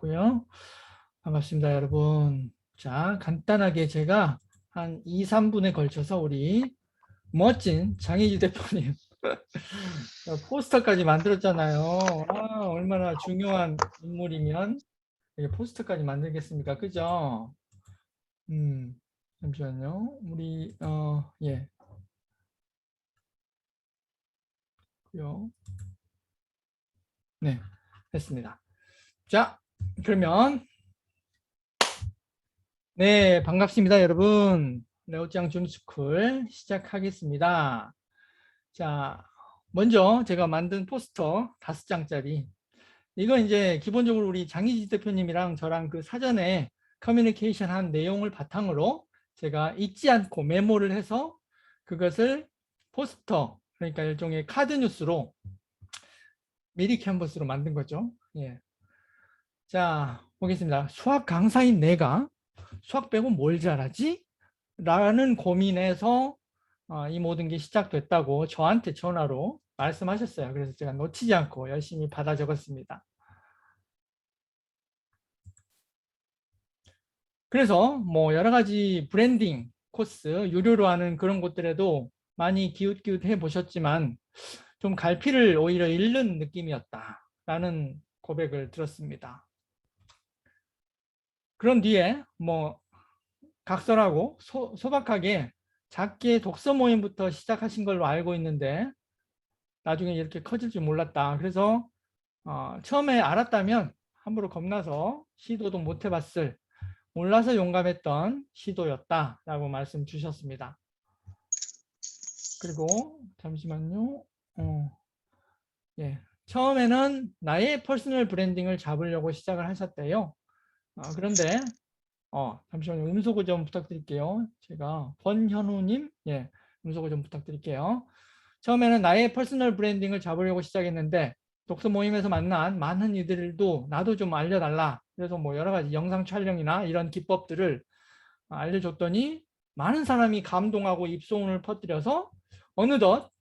같고요. 반갑습니다, 여러분. 자, 간단하게 제가 한 2, 3분에 걸쳐서 우리 멋진 장혜지 대표님 포스터까지 만들었잖아요. 아, 얼마나 중요한 인물이면 이게 포스터까지 만들겠습니까? 그죠? 음, 잠시만요. 우리 예, 요, 네, 됐습니다. 자, 그러면 네, 반갑습니다, 여러분. 레오짱 줌스쿨 시작하겠습니다. 자, 먼저 제가 만든 포스터 5장짜리. 이건 이제 기본적으로 우리 장희지 대표님이랑 저랑 그 사전에 커뮤니케이션 한 내용을 바탕으로 제가 잊지 않고 메모를 해서 그것을 포스터, 그러니까 일종의 카드 뉴스로 미리 캔버스로 만든 거죠. 예. 자, 보겠습니다. 수학 강사인 내가 수학 빼고 뭘 잘하지? 라는 고민에서 이 모든 게 시작됐다고 저한테 전화로 말씀하셨어요. 그래서 제가 놓치지 않고 열심히 받아 적었습니다. 그래서 뭐 여러 가지 브랜딩 코스, 유료로 하는 그런 곳들에도 많이 기웃기웃해 보셨지만 좀 갈피를 오히려 잃는 느낌이었다라는 고백을 들었습니다. 그런 뒤에 뭐 각설하고 소박하게 작게 독서 모임부터 시작하신 걸로 알고 있는데 나중에 이렇게 커질 줄 몰랐다. 그래서 처음에 알았다면 함부로 겁나서 시도도 못 해봤을, 몰라서 용감했던 시도였다라고 말씀 주셨습니다. 그리고 잠시만요. 예. 처음에는 나의 퍼스널 브랜딩을 잡으려고 시작을 하셨대요. 그런데 잠시만요. 음소거 좀 부탁드릴게요. 제가 권현우님, 예, 음소거 좀 부탁드릴게요. 처음에는 나의 퍼스널 브랜딩을 잡으려고 시작했는데 독서 모임에서 만난 많은 이들도 나도 좀 알려달라. 그래서 뭐 여러 가지 영상 촬영이나 이런 기법들을 알려줬더니 많은 사람이 감동하고 입소문을 퍼뜨려서 어느덧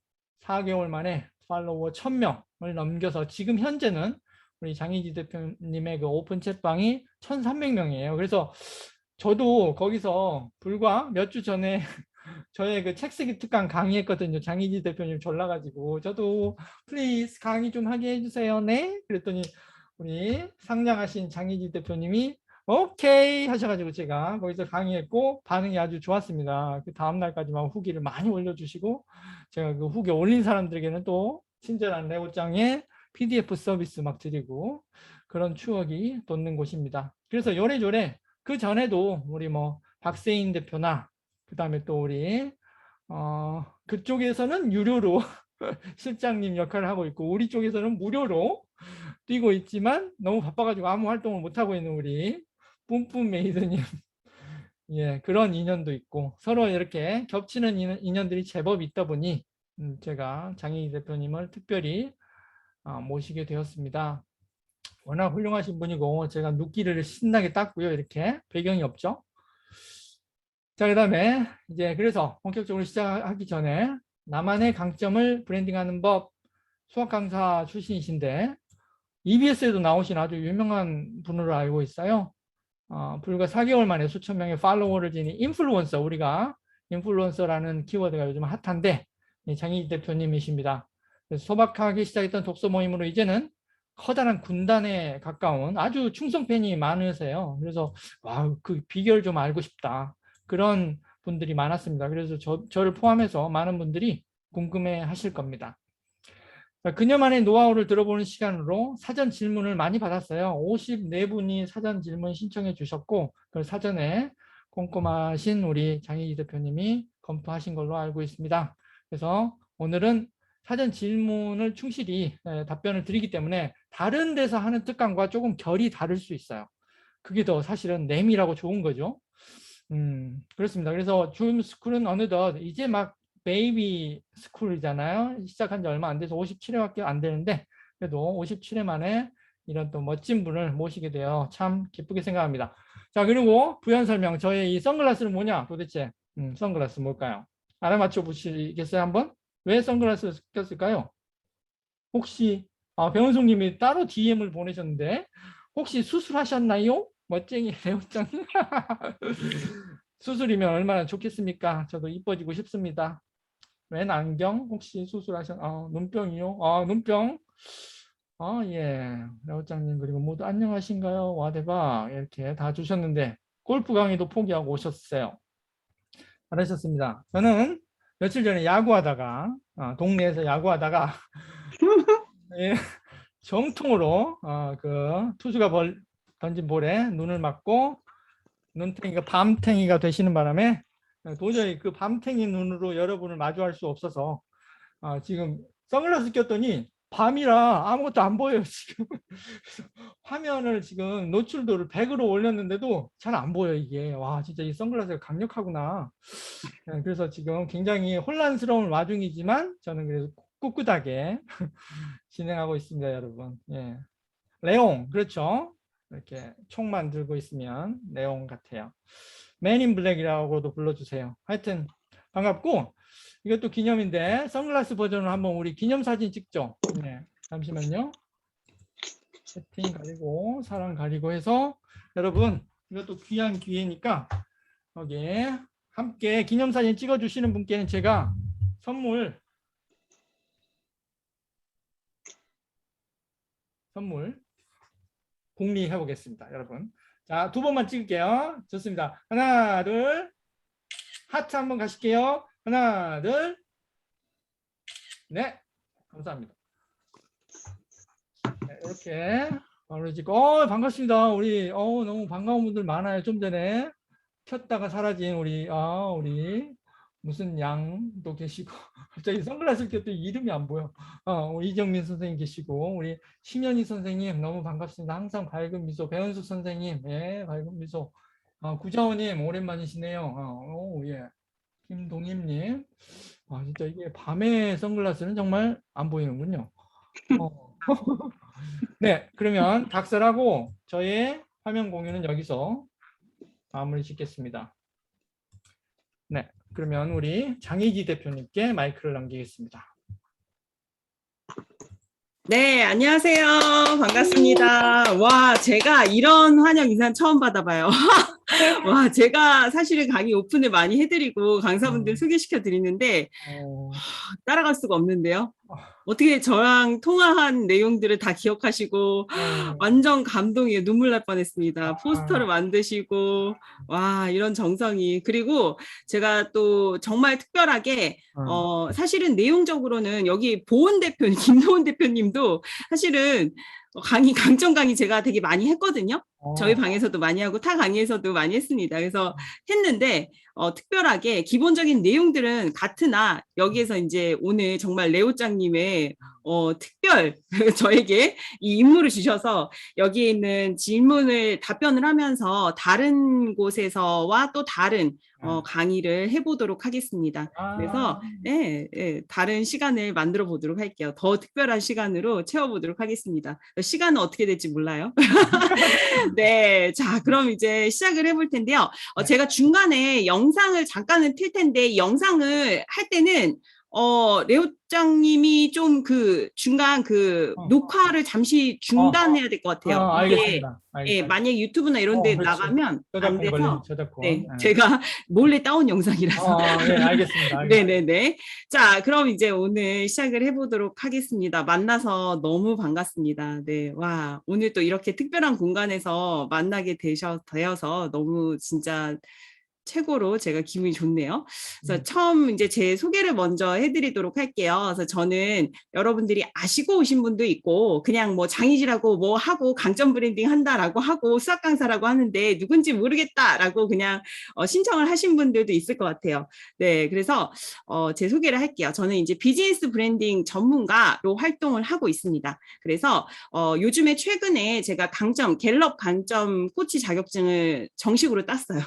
4개월 만에 팔로워 1000명을 넘겨서 지금 현재는 우리 장희지 대표님의 그 오픈 채방이 1300명이에요. 그래서 저도 거기서 불과 몇 주 전에 저의 그 책쓰기 특강 강의했거든요. 장희지 대표님 졸라가지고 저도 플리즈 강의 좀 하게 해주세요. 네? 그랬더니 우리 상냥하신 장희지 대표님이 오케이 하셔가지고 제가 거기서 강의했고 반응이 아주 좋았습니다. 그 다음날까지만 후기를 많이 올려주시고 제가 그 후기 올린 사람들에게는 또 친절한 레오짱의 PDF 서비스 막 드리고 그런 추억이 돋는 곳입니다. 그래서 요래조래 그 전에도 우리 뭐 박세인 대표나 그 다음에 또 우리 그쪽에서는 유료로 실장님 역할을 하고 있고 우리 쪽에서는 무료로 뛰고 있지만 너무 바빠가지고 아무 활동을 못하고 있는 우리 뿜뿜 메이드님 예, 그런 인연도 있고 서로 이렇게 겹치는 인연들이 제법 있다 보니 제가 장희 대표님을 특별히 모시게 되었습니다. 워낙 훌륭하신 분이고 제가 눕기를 신나게 땄고요. 이렇게 배경이 없죠. 자, 그 다음에 이제 그래서 본격적으로 시작하기 전에 나만의 강점을 브랜딩하는 법 수학 강사 출신이신데 EBS에도 나오신 아주 유명한 분으로 알고 있어요. 불과 4개월 만에 수천 명의 팔로워를 지닌 인플루언서, 우리가 인플루언서라는 키워드가 요즘 핫한데 장희 대표님이십니다. 그래서 소박하게 시작했던 독서 모임으로 이제는 커다란 군단에 가까운 아주 충성 팬이 많으세요. 그래서 와, 그 비결 좀 알고 싶다. 그런 분들이 많았습니다. 그래서 저를 포함해서 많은 분들이 궁금해 하실 겁니다. 그녀만의 노하우를 들어보는 시간으로 사전 질문을 많이 받았어요. 54분이 사전 질문 신청해 주셨고 그걸 사전에 꼼꼼하신 우리 장희기 대표님이 검토하신 걸로 알고 있습니다. 그래서 오늘은 사전 질문을 충실히 답변을 드리기 때문에 다른 데서 하는 특강과 조금 결이 다를 수 있어요. 그게 더 사실은 내밀하고 좋은 거죠. 그렇습니다. 그래서 줌스쿨은 어느덧 이제 막 베이비 스쿨이잖아요. 시작한 지 얼마 안 돼서 57회밖에 안 되는데 그래도 57회 만에 이런 또 멋진 분을 모시게 되어 참 기쁘게 생각합니다. 자, 그리고 부연 설명. 저의 이 선글라스는 뭐냐 도대체? 선글라스 뭘까요? 알아맞혀 보시겠어요 한번? 왜 선글라스를 꼈을까요? 혹시 배원숙님이 따로 DM을 보내셨는데 혹시 수술하셨나요? 멋쟁이 레오짱님. 수술이면 얼마나 좋겠습니까? 저도 이뻐지고 싶습니다. 웬 안경? 혹시 눈병이요? 눈병. 예. 레오짱님, 그리고 모두 안녕하신가요? 와, 대박. 이렇게 다 주셨는데, 골프 강의도 포기하고 오셨어요. 잘하셨습니다. 저는 며칠 전에 야구하다가, 동네에서 야구하다가, 예, 정통으로, 그, 투수가 던진 볼에 눈을 맞고, 눈탱이가 밤탱이가 되시는 바람에, 도저히 그 밤탱이 눈으로 여러분을 마주할 수 없어서, 지금 선글라스 꼈더니 밤이라 아무것도 안 보여요, 지금. 화면을 지금 노출도를 100으로 올렸는데도 잘 안 보여, 이게. 와, 진짜 이 선글라스가 강력하구나. 그래서 지금 굉장히 혼란스러운 와중이지만 저는 그래도 꿋꿋하게 진행하고 있습니다, 여러분. 예. 레옹, 그렇죠. 이렇게 총만 들고 있으면 레옹 같아요. 맨인 블랙이라고도 불러주세요. 하여튼 반갑고, 이것도 기념인데 선글라스 버전을 한번 우리 기념사진 찍죠. 네, 잠시만요. 채팅 가리고 사람 가리고 해서 여러분, 이것도 귀한 기회니까 여기에 함께 기념사진 찍어주시는 분께는 제가 선물 공리해 보겠습니다, 여러분. 자, 2번만 찍을게요. 좋습니다. 하나, 둘, 하트 한번 가실게요. 하나, 둘, 네, 감사합니다. 네, 이렇게 바로 찍고, 반갑습니다. 우리 너무 반가운 분들 많아요. 좀 전에 켰다가 사라진 우리 무슨 양도 계시고 갑자기 선글라스를 꼈더니 이름이 안 보여. 우리 이정민 선생님 계시고 우리 심연희 선생님 너무 반갑습니다. 항상 밝은 미소. 배은숙 선생님, 예, 밝은 미소. 구자호님 오랜만이시네요. 예. 김동임님, 진짜 이게 밤에 선글라스는 정말 안 보이는군요. 네, 그러면 각설하고 저의 화면 공유는 여기서 마무리 짓겠습니다. 네, 그러면 우리 장희기 대표님께 마이크를 넘기겠습니다. 네, 안녕하세요. 반갑습니다. 와, 제가 이런 환영 인사 처음 받아봐요. 와, 제가 사실은 강의 오픈을 많이 해드리고 강사분들 소개시켜 드리는데 따라갈 수가 없는데요. 어떻게 저랑 통화한 내용들을 다 기억하시고 완전 감동이에요. 눈물 날 뻔했습니다. 포스터를 만드시고 와, 이런 정성이. 그리고 제가 또 정말 특별하게 사실은 내용적으로는 여기 보은 대표님, 김도훈 대표님도 사실은 강점 강의 제가 되게 많이 했거든요. 저희 방에서도 많이 하고 타 강의에서도 많이 했습니다. 그래서 했는데 특별하게 기본적인 내용들은 같으나 여기에서 이제 오늘 정말 레오짱님의 특별 저에게 이 임무를 주셔서 여기에 있는 질문을 답변을 하면서 다른 곳에서와 또 다른 강의를 해보도록 하겠습니다. 그래서 네, 다른 시간을 만들어 보도록 할게요. 더 특별한 시간으로 채워보도록 하겠습니다. 시간은 어떻게 될지 몰라요. 네, 자, 그럼 이제 시작을 해볼 텐데요. 제가 중간에 영상을 잠깐은 틀 텐데 영상을 할 때는 레오짱님이 좀 그 중간 그 녹화를 잠시 중단해야 될 것 같아요. 알겠습니다. 예, 만약 유튜브나 이런 데 나가면 안 돼서 네, 네. 제가 몰래 따온 영상이라서. 네, 알겠습니다. 네네네. 자, 그럼 이제 오늘 시작을 해보도록 하겠습니다. 만나서 너무 반갑습니다. 네, 와, 오늘 또 이렇게 특별한 공간에서 만나게 되어서 너무 진짜 최고로 제가 기분이 좋네요. 그래서 처음 이제 제 소개를 먼저 해드리도록 할게요. 그래서 저는 여러분들이 아시고 오신 분도 있고 그냥 뭐 장이지라고 뭐 하고 강점 브랜딩 한다라고 하고 수학 강사라고 하는데 누군지 모르겠다라고 그냥 신청을 하신 분들도 있을 것 같아요. 네, 그래서 제 소개를 할게요. 저는 이제 비즈니스 브랜딩 전문가로 활동을 하고 있습니다. 그래서 요즘에 최근에 제가 갤럽 강점 코치 자격증을 정식으로 땄어요.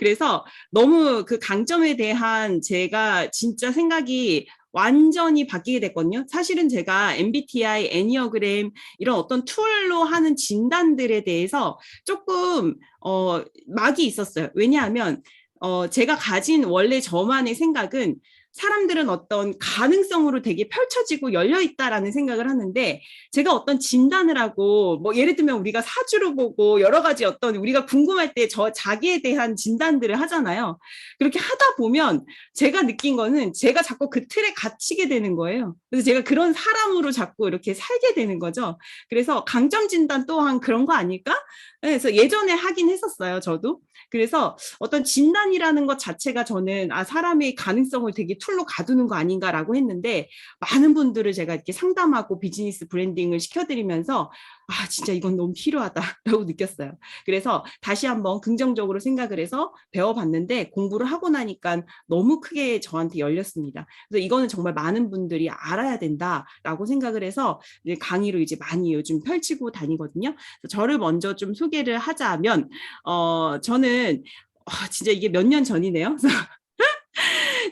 그래서 너무 그 강점에 대한 제가 진짜 생각이 완전히 바뀌게 됐거든요. 사실은 제가 MBTI, 애니어그램 이런 어떤 툴로 하는 진단들에 대해서 조금 막이 있었어요. 왜냐하면 제가 가진 원래 저만의 생각은 사람들은 어떤 가능성으로 되게 펼쳐지고 열려있다라는 생각을 하는데, 제가 어떤 진단을 하고, 뭐 예를 들면 우리가 사주를 보고 여러 가지 어떤 우리가 궁금할 때 자기에 대한 진단들을 하잖아요. 그렇게 하다 보면 제가 느낀 거는 제가 자꾸 그 틀에 갇히게 되는 거예요. 그래서 제가 그런 사람으로 자꾸 이렇게 살게 되는 거죠. 그래서 강점 진단 또한 그런 거 아닐까? 그래서 예전에 하긴 했었어요, 저도. 그래서 어떤 진단이라는 것 자체가 저는 사람의 가능성을 되게 툴로 가두는 거 아닌가라고 했는데, 많은 분들을 제가 이렇게 상담하고 비즈니스 브랜딩을 시켜드리면서 진짜 이건 너무 필요하다라고 느꼈어요. 그래서 다시 한번 긍정적으로 생각을 해서 배워봤는데, 공부를 하고 나니까 너무 크게 저한테 열렸습니다. 그래서 이거는 정말 많은 분들이 알아야 된다라고 생각을 해서 강의로 이제 많이 요즘 펼치고 다니거든요. 저를 먼저 좀 소개를 하자면, 저는 진짜 이게 몇 년 전이네요.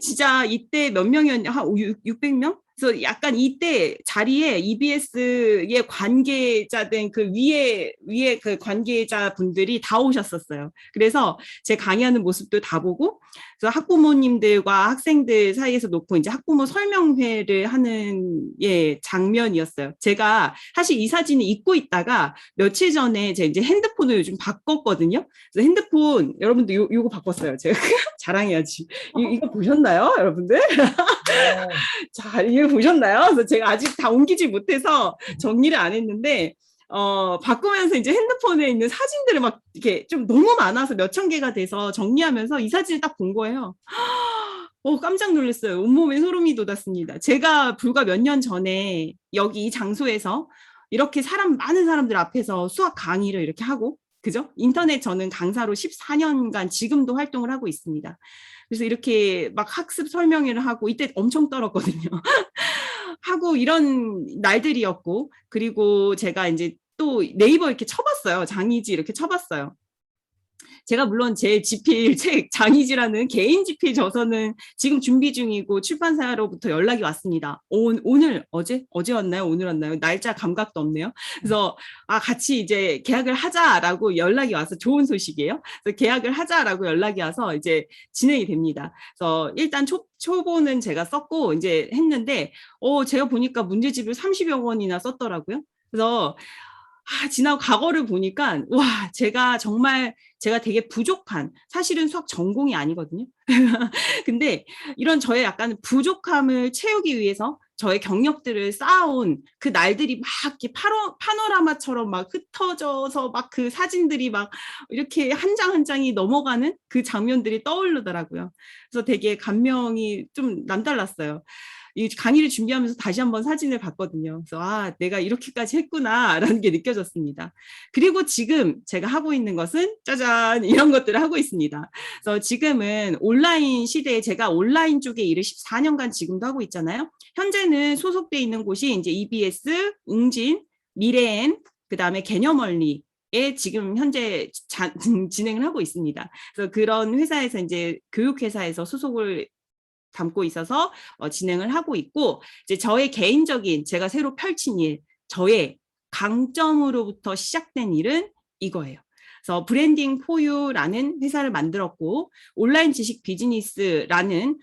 진짜 이때 몇 명이었냐, 한 600명? 그래서 약간 이때 자리에 EBS의 관계자된 그 위에 그 관계자 분들이 다 오셨었어요. 그래서 제 강의하는 모습도 다 보고, 그래서 학부모님들과 학생들 사이에서 놓고 이제 학부모 설명회를 하는 장면이었어요. 제가 사실 이 사진을 잊고 있다가 며칠 전에 제 이제 핸드폰을 요즘 바꿨거든요. 그래서 핸드폰 여러분들 요거 바꿨어요. 제가 자랑해야지. 이거 보셨나요, 여러분들? 자, 이거 보셨나요? 그래서 제가 아직 다 옮기지 못해서 정리를 안 했는데, 바꾸면서 이제 핸드폰에 있는 사진들을 막 이렇게 좀 너무 많아서 몇천 개가 돼서 정리하면서 이 사진을 딱 본 거예요. 깜짝 놀랐어요. 온몸에 소름이 돋았습니다. 제가 불과 몇 년 전에 여기 이 장소에서 이렇게 많은 사람들 앞에서 수학 강의를 이렇게 하고, 그죠? 인터넷 저는 강사로 14년간 지금도 활동을 하고 있습니다. 그래서 이렇게 막 학습 설명회를 하고, 이때 엄청 떨었거든요. 하고 이런 날들이었고, 그리고 제가 이제 또 네이버 이렇게 쳐봤어요. 장이지 이렇게 쳐봤어요. 제가 물론 제 지필 책 장이지라는 개인 지필 저서는 지금 준비 중이고 출판사로부터 연락이 왔습니다. 오늘 어제 왔나요? 오늘 왔나요? 날짜 감각도 없네요. 그래서 같이 이제 계약을 하자라고 연락이 와서, 좋은 소식이에요. 그래서 계약을 하자라고 연락이 와서 이제 진행이 됩니다. 그래서 일단 초보는 제가 썼고 이제 했는데, 제가 보니까 문제집을 30여 권이나 썼더라고요. 그래서 지나고 과거를 보니까, 와, 제가 되게 부족한, 사실은 수학 전공이 아니거든요. 근데 이런 저의 약간 부족함을 채우기 위해서 저의 경력들을 쌓아온 그 날들이 막 이렇게 파노라마처럼 막 흩어져서 막 그 사진들이 막 이렇게 한 장 한 장이 넘어가는 그 장면들이 떠오르더라고요. 그래서 되게 감명이 좀 남달랐어요. 이 강의를 준비하면서 다시 한번 사진을 봤거든요. 그래서 내가 이렇게까지 했구나라는 게 느껴졌습니다. 그리고 지금 제가 하고 있는 것은 짜잔, 이런 것들을 하고 있습니다. 그래서 지금은 온라인 시대에, 제가 온라인 쪽에 일을 14년간 지금도 하고 있잖아요. 현재는 소속돼 있는 곳이 이제 EBS, 웅진, 미래엔, 그다음에 개념원리 에 지금 현재 진행을 하고 있습니다. 그래서 그런 회사에서 이제 교육회사에서 소속을 담고 있어서 진행을 하고 있고, 이제 저의 개인적인, 제가 새로 펼친 일, 저의 강점으로부터 시작된 일은 이거예요. 그래서 브랜딩 포유라는 회사를 만들었고, 온라인 지식 비즈니스라는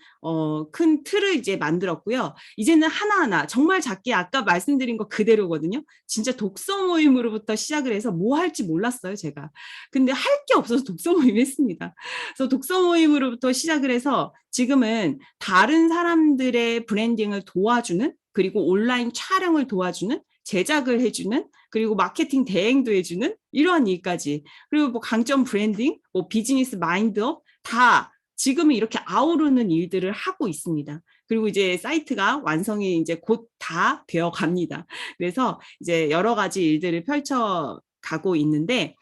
큰 틀을 이제 만들었고요. 이제는 하나하나 정말 작게 아까 말씀드린 거 그대로거든요. 진짜 독서 모임으로부터 시작을 해서 뭐 할지 몰랐어요, 제가. 근데 할 게 없어서 독서 모임 했습니다. 그래서 독서 모임으로부터 시작을 해서 지금은 다른 사람들의 브랜딩을 도와주는, 그리고 온라인 촬영을 도와주는, 제작을 해주는, 그리고 마케팅 대행도 해주는 이러한 일까지, 그리고 뭐 강점 브랜딩, 뭐 비즈니스 마인드업, 다 지금은 이렇게 아우르는 일들을 하고 있습니다. 그리고 이제 사이트가 완성이 이제 곧 다 되어 갑니다. 그래서 이제 여러 가지 일들을 펼쳐 가고 있는데,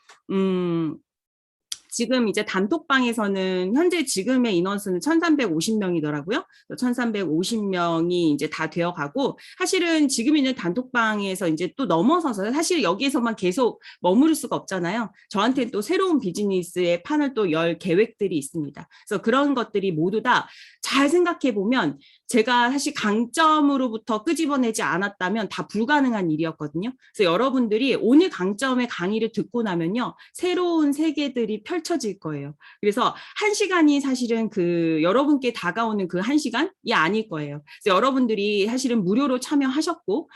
지금 이제 단톡방에서는 현재 지금의 인원수는 1350명이더라고요. 1350명이 이제 다 되어 가고, 사실은 지금 있는 단톡방에서 이제 또 넘어서서, 사실 여기에서만 계속 머무를 수가 없잖아요. 저한테는 또 새로운 비즈니스의 판을 또 열 계획들이 있습니다. 그래서 그런 것들이 모두 다 잘 생각해 보면, 제가 사실 강점으로부터 끄집어내지 않았다면 다 불가능한 일이었거든요. 그래서 여러분들이 오늘 강점의 강의를 듣고 나면요, 새로운 세계들이 펼쳐질 거예요. 그래서 1시간이 사실은 그 여러분께 다가오는 그 1시간이 아닐 거예요. 그래서 여러분들이 사실은 무료로 참여하셨고,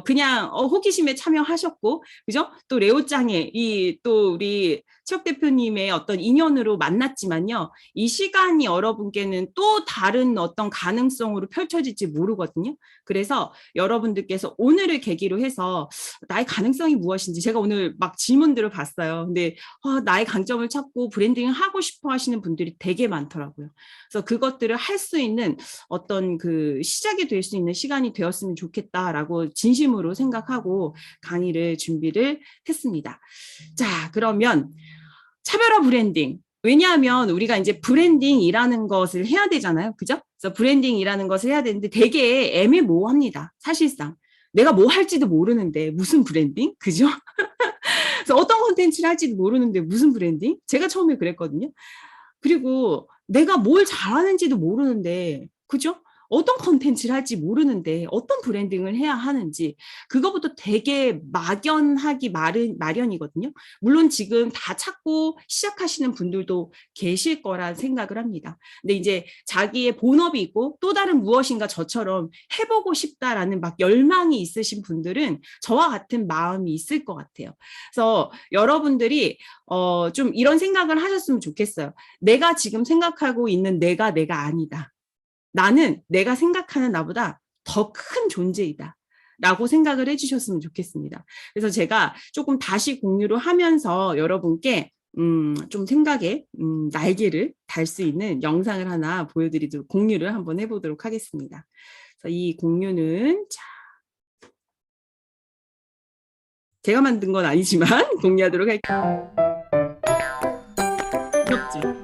그냥 호기심에 참여하셨고, 그죠? 또 레오짱의 또 우리 최혁 대표님의 어떤 인연으로 만났지만요. 이 시간이 여러분께는 또 다른 어떤 가능성으로 펼쳐질지 모르거든요. 그래서 여러분들께서 오늘을 계기로 해서 나의 가능성이 무엇인지 제가 오늘 막 질문들을 봤어요. 근데 나의 강점을 찾고 브랜딩을 하고 싶어 하시는 분들이 되게 많더라고요. 그래서 그것들을 할 수 있는 어떤 그 시작이 될 수 있는 시간이 되었으면 좋겠다라고 진심으로 생각하고 강의를 준비를 했습니다. 자, 그러면 차별화 브랜딩. 왜냐하면 우리가 이제 브랜딩이라는 것을 해야 되잖아요. 그죠? 그래서 브랜딩이라는 것을 해야 되는데 되게 애매모호합니다. 사실상. 내가 뭐 할지도 모르는데 무슨 브랜딩? 그죠? 그래서 어떤 콘텐츠를 할지도 모르는데 무슨 브랜딩? 제가 처음에 그랬거든요. 그리고 내가 뭘 잘하는지도 모르는데, 그죠? 어떤 콘텐츠를 할지 모르는데 어떤 브랜딩을 해야 하는지 그거부터 되게 막연하기 마련이거든요. 물론 지금 다 찾고 시작하시는 분들도 계실 거란 생각을 합니다. 근데 이제 자기의 본업이 있고 또 다른 무엇인가 저처럼 해보고 싶다라는 막 열망이 있으신 분들은 저와 같은 마음이 있을 것 같아요. 그래서 여러분들이 좀 이런 생각을 하셨으면 좋겠어요. 내가 지금 생각하고 있는 내가 아니다. 나는 내가 생각하는 나보다 더 큰 존재이다. 라고 생각을 해주셨으면 좋겠습니다. 그래서 제가 조금 다시 공유를 하면서 여러분께 좀 생각에 날개를 달 수 있는 영상을 하나 보여드리도록 공유를 한번 해보도록 하겠습니다. 그래서 이 공유는 제가 만든 건 아니지만 공유하도록 할게요. 귀엽죠?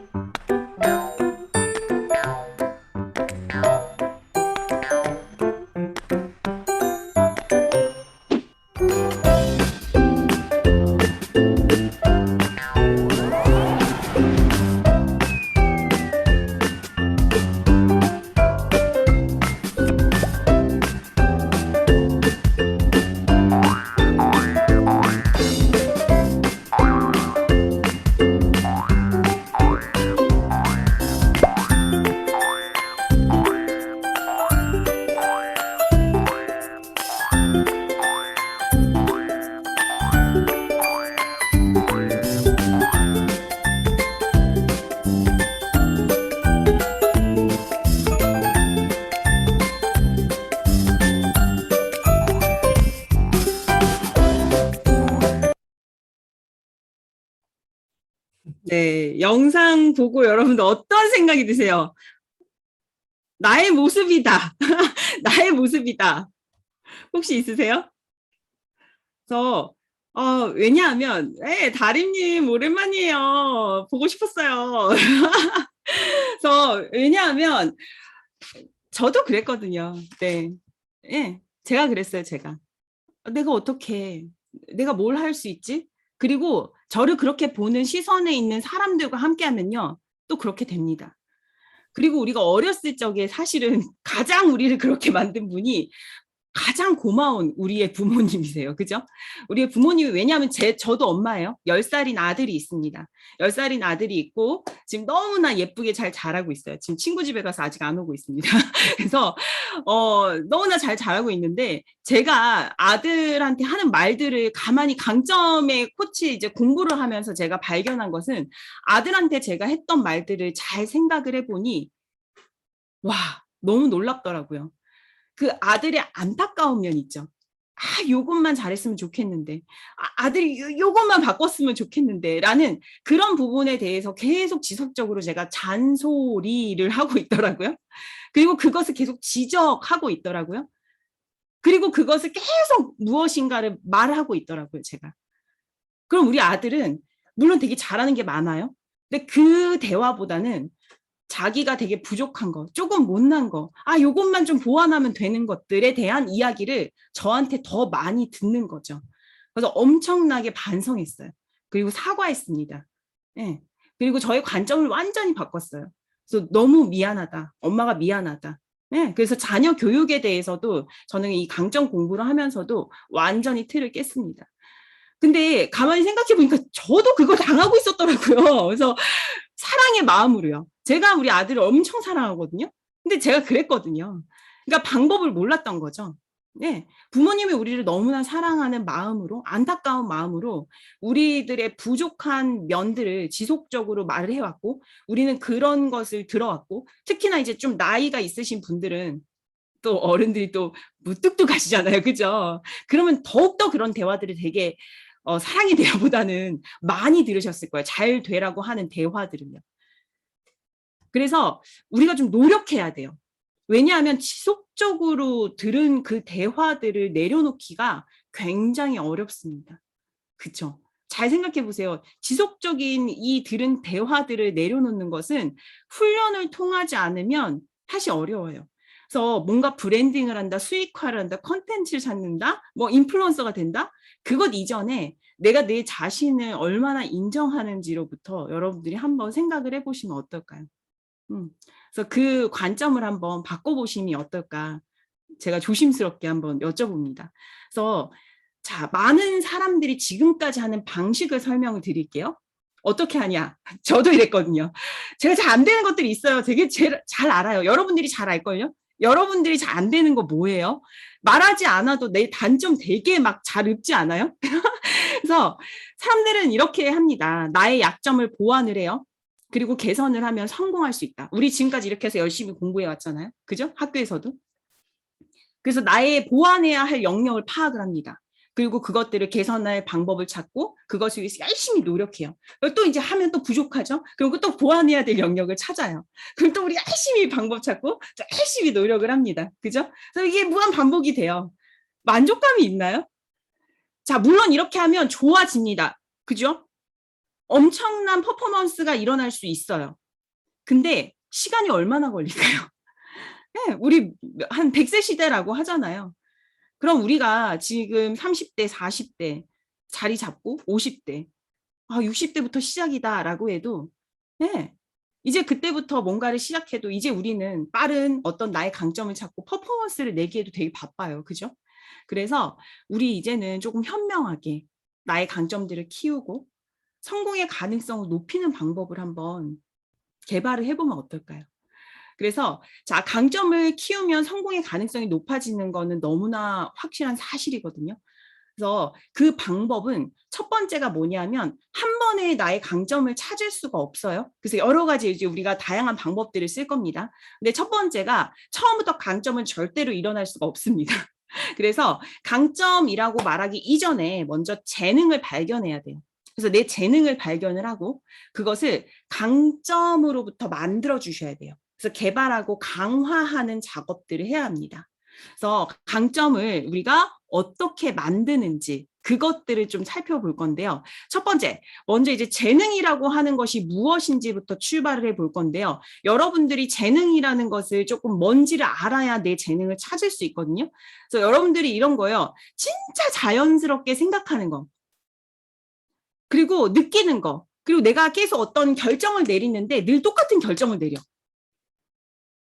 네, 영상 보고 여러분들 어떤 생각이 드세요? 나의 모습이다. 나의 모습이다. 혹시 있으세요? 그래서 왜냐하면 다림님 오랜만이에요. 보고 싶었어요. 그래서 왜냐하면 저도 그랬거든요. 네, 제가 그랬어요. 내가 어떻게 내가 뭘 할 수 있지? 그리고 저를 그렇게 보는 시선에 있는 사람들과 함께하면요, 또 그렇게 됩니다. 그리고 우리가 어렸을 적에 사실은 가장 우리를 그렇게 만든 분이 가장 고마운 우리의 부모님이세요. 그죠? 우리의 부모님이 왜냐하면 저도 엄마예요. 10살인 아들이 있습니다. 10살인 아들이 있고 지금 너무나 예쁘게 잘 자라고 있어요. 지금 친구 집에 가서 아직 안 오고 있습니다. 그래서 너무나 잘 자라고 있는데 제가 아들한테 하는 말들을 가만히 강점의 코치 이제 공부를 하면서 제가 발견한 것은 아들한테 제가 했던 말들을 잘 생각을 해보니 와, 너무 놀랍더라고요. 그 아들의 안타까운 면 있죠. 요것만 잘했으면 좋겠는데, 아들이 요것만 바꿨으면 좋겠는데, 라는 그런 부분에 대해서 계속 지속적으로 제가 잔소리를 하고 있더라고요. 그리고 그것을 계속 지적하고 있더라고요. 그리고 그것을 계속 무엇인가를 말하고 있더라고요, 제가. 그럼 우리 아들은 물론 되게 잘하는 게 많아요. 근데 그 대화보다는 자기가 되게 부족한 거, 조금 못난 거, 요것만 좀 보완하면 되는 것들에 대한 이야기를 저한테 더 많이 듣는 거죠. 그래서 엄청나게 반성했어요. 그리고 사과했습니다. 예. 그리고 저의 관점을 완전히 바꿨어요. 그래서 너무 미안하다. 엄마가 미안하다. 예. 그래서 자녀 교육에 대해서도 저는 이 강점 공부를 하면서도 완전히 틀을 깼습니다. 근데 가만히 생각해 보니까 저도 그거 당하고 있었더라고요. 그래서 사랑의 마음으로요. 제가 우리 아들을 엄청 사랑하거든요. 근데 제가 그랬거든요. 그러니까 방법을 몰랐던 거죠. 네. 부모님이 우리를 너무나 사랑하는 마음으로, 안타까운 마음으로 우리들의 부족한 면들을 지속적으로 말을 해왔고, 우리는 그런 것을 들어왔고, 특히나 이제 좀 나이가 있으신 분들은 또 어른들이 또 무뚝뚝하시잖아요. 그죠? 그러면 더욱더 그런 대화들을 되게 사랑의 대화보다는 많이 들으셨을 거예요. 잘 되라고 하는 대화들은요. 그래서 우리가 좀 노력해야 돼요. 왜냐하면 지속적으로 들은 그 대화들을 내려놓기가 굉장히 어렵습니다. 그쵸? 잘 생각해 보세요. 지속적인 이 들은 대화들을 내려놓는 것은 훈련을 통하지 않으면 사실 어려워요. 그래서 뭔가 브랜딩을 한다, 수익화를 한다, 컨텐츠를 찾는다, 뭐 인플루언서가 된다? 그것 이전에 내가 내 자신을 얼마나 인정하는지로부터 여러분들이 한번 생각을 해보시면 어떨까요? 그래서 그 관점을 한번 바꿔보시면 어떨까? 제가 조심스럽게 한번 여쭤봅니다. 그래서 자, 많은 사람들이 지금까지 하는 방식을 설명을 드릴게요. 어떻게 하냐? 저도 이랬거든요. 제가 잘 안 되는 것들이 있어요. 되게 잘 알아요. 여러분들이 잘 알걸요? 여러분들이 잘 안 되는 거 뭐예요? 말하지 않아도 내 단점 되게 막 잘 읊지 않아요? 그래서 사람들은 이렇게 합니다. 나의 약점을 보완을 해요. 그리고 개선을 하면 성공할 수 있다. 우리 지금까지 이렇게 해서 열심히 공부해 왔잖아요. 그죠? 학교에서도. 그래서 나의 보완해야 할 영역을 파악을 합니다. 그리고 그것들을 개선할 방법을 찾고 그것을 위해서 열심히 노력해요. 또 이제 하면 또 부족하죠. 그리고 또 보완해야 될 영역을 찾아요. 그럼 또 우리 열심히 방법 찾고 열심히 노력을 합니다. 그죠? 그래서 이게 무한 반복이 돼요. 만족감이 있나요? 자, 물론 이렇게 하면 좋아집니다. 그죠? 엄청난 퍼포먼스가 일어날 수 있어요. 근데 시간이 얼마나 걸릴까요? 네, 우리 한 100세 시대라고 하잖아요. 그럼 우리가 지금 30대, 40대 자리 잡고 50대, 60대부터 시작이다라고 해도 네, 이제 그때부터 뭔가를 시작해도 이제 우리는 빠른 어떤 나의 강점을 찾고 퍼포먼스를 내기에도 되게 바빠요. 그죠? 그래서 우리 이제는 조금 현명하게 나의 강점들을 키우고 성공의 가능성을 높이는 방법을 한번 개발을 해보면 어떨까요? 그래서 자, 강점을 키우면 성공의 가능성이 높아지는 거는 너무나 확실한 사실이거든요. 그래서 그 방법은 첫 번째가 뭐냐면 한 번에 나의 강점을 찾을 수가 없어요. 그래서 여러 가지 이제 우리가 다양한 방법들을 쓸 겁니다. 근데 첫 번째가 처음부터 강점은 절대로 일어날 수가 없습니다. 그래서 강점이라고 말하기 이전에 먼저 재능을 발견해야 돼요. 그래서 내 재능을 발견을 하고 그것을 강점으로부터 만들어 주셔야 돼요. 그래서 개발하고 강화하는 작업들을 해야 합니다. 그래서 강점을 우리가 어떻게 만드는지 그것들을 좀 살펴볼 건데요. 첫 번째, 먼저 이제 재능이라고 하는 것이 무엇인지부터 출발을 해볼 건데요. 여러분들이 재능이라는 것을 조금 뭔지를 알아야 내 재능을 찾을 수 있거든요. 그래서 여러분들이 이런 거요. 진짜 자연스럽게 생각하는 거. 그리고 느끼는 거. 그리고 내가 계속 어떤 결정을 내리는데 늘 똑같은 결정을 내려.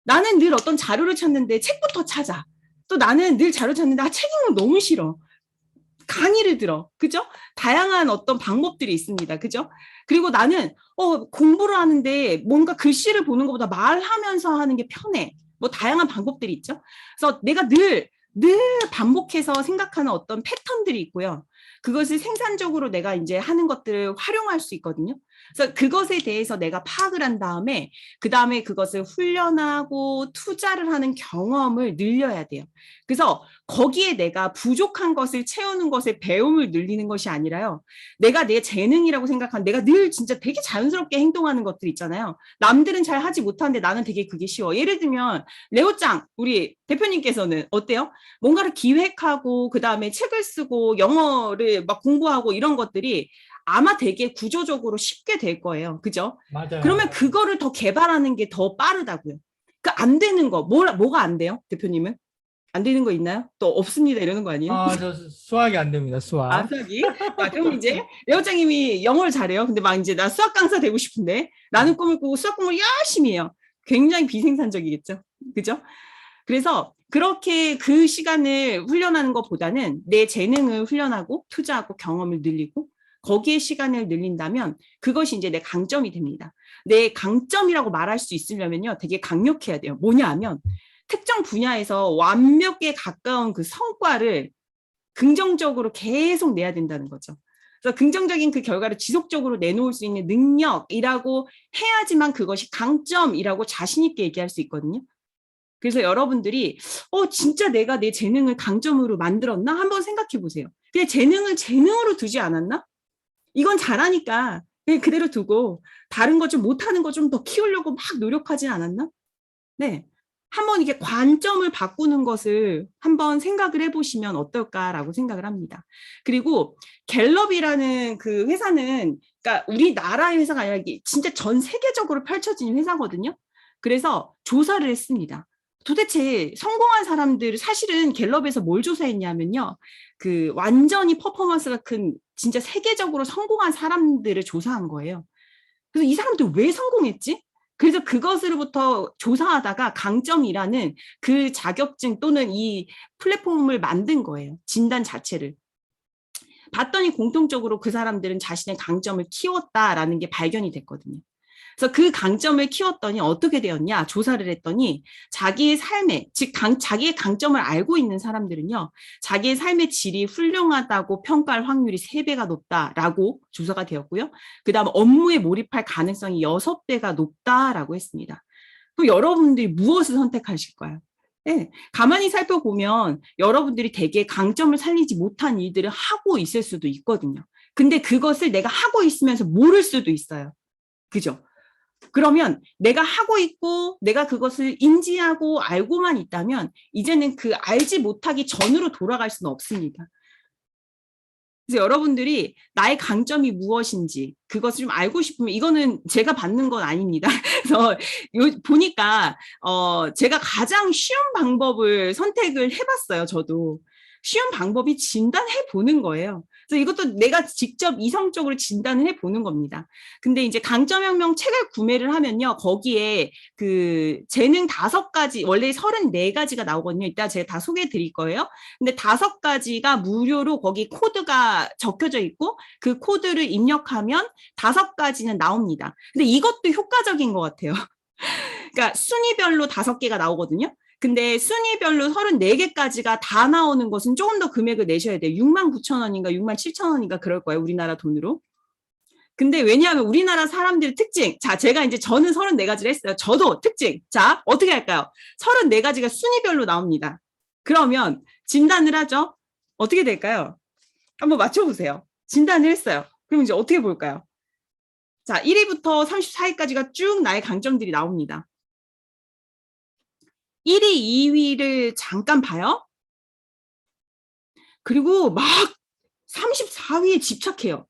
나는 늘 어떤 자료를 찾는데 책부터 찾아. 또 나는 늘 자료 찾는데 책 읽는 거 너무 싫어. 강의를 들어. 그죠? 다양한 어떤 방법들이 있습니다. 그죠? 그리고 나는 공부를 하는데 뭔가 글씨를 보는 것보다 말하면서 하는 게 편해. 뭐 다양한 방법들이 있죠. 그래서 내가 늘 반복해서 생각하는 어떤 패턴들이 있고요. 그것을 생산적으로 내가 이제 하는 것들을 활용할 수 있거든요. 그래서 그것에 대해서 내가 파악을 한 다음에 그 다음에 그것을 훈련하고 투자를 하는 경험을 늘려야 돼요. 그래서 거기에 내가 부족한 것을 채우는 것에 배움을 늘리는 것이 아니라요. 내가 내 재능이라고 생각한 내가 늘 진짜 되게 자연스럽게 행동하는 것들 있잖아요. 남들은 잘 하지 못하는데 나는 되게 그게 쉬워. 예를 들면 레오짱 우리 대표님께서는 어때요? 뭔가를 기획하고 그 다음에 책을 쓰고 영어를 막 공부하고 이런 것들이 아마 되게 구조적으로 쉽게 될 거예요. 그죠? 맞아요. 그러면 그거를 더 개발하는 게 더 빠르다고요. 그 안 되는 거, 뭐가 안 돼요? 대표님은? 안 되는 거 있나요? 또 없습니다 이러는 거 아니에요? 저 수학이 안 됩니다. 수학. 수학이? 그럼 이제 레오장님이 영어를 잘해요. 근데 막 이제 나 수학 강사 되고 싶은데 나는 꿈을 꾸고 수학 공부를 열심히 해요. 굉장히 비생산적이겠죠. 그죠? 그래서 그렇게 그 시간을 훈련하는 것보다는 내 재능을 훈련하고 투자하고 경험을 늘리고 거기에 시간을 늘린다면 그것이 이제 내 강점이 됩니다. 내 강점이라고 말할 수 있으려면요, 되게 강력해야 돼요. 뭐냐 하면 특정 분야에서 완벽에 가까운 그 성과를 긍정적으로 계속 내야 된다는 거죠. 그래서 긍정적인 그 결과를 지속적으로 내놓을 수 있는 능력이라고 해야지만 그것이 강점이라고 자신 있게 얘기할 수 있거든요. 그래서 여러분들이 진짜 내가 내 재능을 강점으로 만들었나? 한번 생각해 보세요. 그냥 재능을 재능으로 두지 않았나? 이건 잘하니까 그냥 그대로 두고 다른 거 좀 못하는 거 좀 더 키우려고 막 노력하지 않았나? 네. 한번 이게 관점을 바꾸는 것을 한번 생각을 해보시면 어떨까라고 생각을 합니다. 그리고 갤럽이라는 그 회사는 그러니까 우리나라의 회사가 아니라 진짜 전 세계적으로 펼쳐진 회사거든요. 그래서 조사를 했습니다. 도대체 성공한 사람들 사실은 갤럽에서 뭘 조사했냐면요. 그 완전히 퍼포먼스가 큰 진짜 세계적으로 성공한 사람들을 조사한 거예요. 그래서 이 사람들 왜 성공했지? 그래서 그것으로부터 조사하다가 강점이라는 그 자격증 또는 이 플랫폼을 만든 거예요. 진단 자체를. 봤더니 공통적으로 그 사람들은 자신의 강점을 키웠다라는 게 발견이 됐거든요. 그래서 그 강점을 키웠더니 어떻게 되었냐? 조사를 했더니 자기의 삶에, 즉 자기의 강점을 알고 있는 사람들은요. 자기의 삶의 질이 훌륭하다고 평가할 확률이 3배가 높다라고 조사가 되었고요. 그다음 업무에 몰입할 가능성이 6배가 높다라고 했습니다. 그럼 여러분들이 무엇을 선택하실까요? 네, 가만히 살펴보면 여러분들이 되게 강점을 살리지 못한 일들을 하고 있을 수도 있거든요. 근데 그것을 내가 하고 있으면서 모를 수도 있어요. 그죠? 그러면 내가 하고 있고 내가 그것을 인지하고 알고만 있다면 이제는 그 알지 못하기 전으로 돌아갈 수는 없습니다. 그래서 여러분들이 나의 강점이 무엇인지 그것을 좀 알고 싶으면 이거는 제가 받는 건 아닙니다. 그래서 보니까 제가 가장 쉬운 방법을 선택을 해봤어요. 저도. 쉬운 방법이 진단해 보는 거예요. 그래서 이것도 내가 직접 이성적으로 진단을 해 보는 겁니다. 근데 이제 강점혁명 책을 구매를 하면요. 거기에 그 재능 5가지, 원래 34가지가 나오거든요. 이따 제가 다 소개해 드릴 거예요. 근데 5가지가 무료로 거기 코드가 적혀져 있고 그 코드를 입력하면 5가지는 나옵니다. 근데 이것도 효과적인 것 같아요. 그러니까 순위별로 5개가 나오거든요. 근데 순위별로 34개까지가 다 나오는 것은 조금 더 금액을 내셔야 돼요. 69,000원인가 67,000원인가 그럴 거예요. 우리나라 돈으로. 근데 왜냐하면 우리나라 사람들의 특징. 자, 제가 이제 저는 34가지를 했어요. 저도 특징. 자, 어떻게 할까요? 34가지가 순위별로 나옵니다. 그러면 진단을 하죠. 어떻게 될까요? 한번 맞춰보세요. 진단을 했어요. 그럼 이제 어떻게 볼까요? 자, 1위부터 34위까지가 쭉 나의 강점들이 나옵니다. 1위, 2위를 잠깐 봐요. 그리고 막 34위에 집착해요.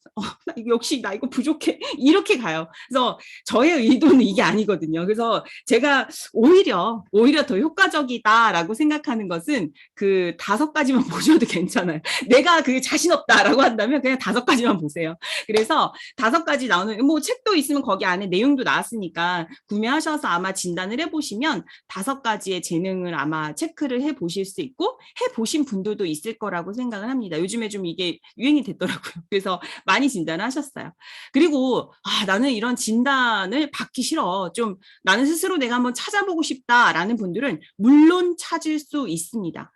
역시 나 이거 부족해. 이렇게 가요. 그래서 저의 의도는 이게 아니거든요. 그래서 제가 오히려 더 효과적이다라고 생각하는 것은 그 5가지만 보셔도 괜찮아요. 내가 그 자신 없다라고 한다면 그냥 5가지만 보세요. 그래서 5가지 나오는 뭐 책도 있으면 거기 안에 내용도 나왔으니까 구매하셔서 아마 진단을 해보시면 5가지의 재능을 아마 체크를 해보실 수 있고 해보신 분들도 있을 거라고 생각을 합니다. 요즘에 좀 이게 유행이 됐더라고요. 그래서 많이 진단을 하셨어요. 그리고 나는 이런 진단을 받기 싫어. 좀 나는 스스로 내가 한번 찾아보고 싶다라는 분들은 물론 찾을 수 있습니다.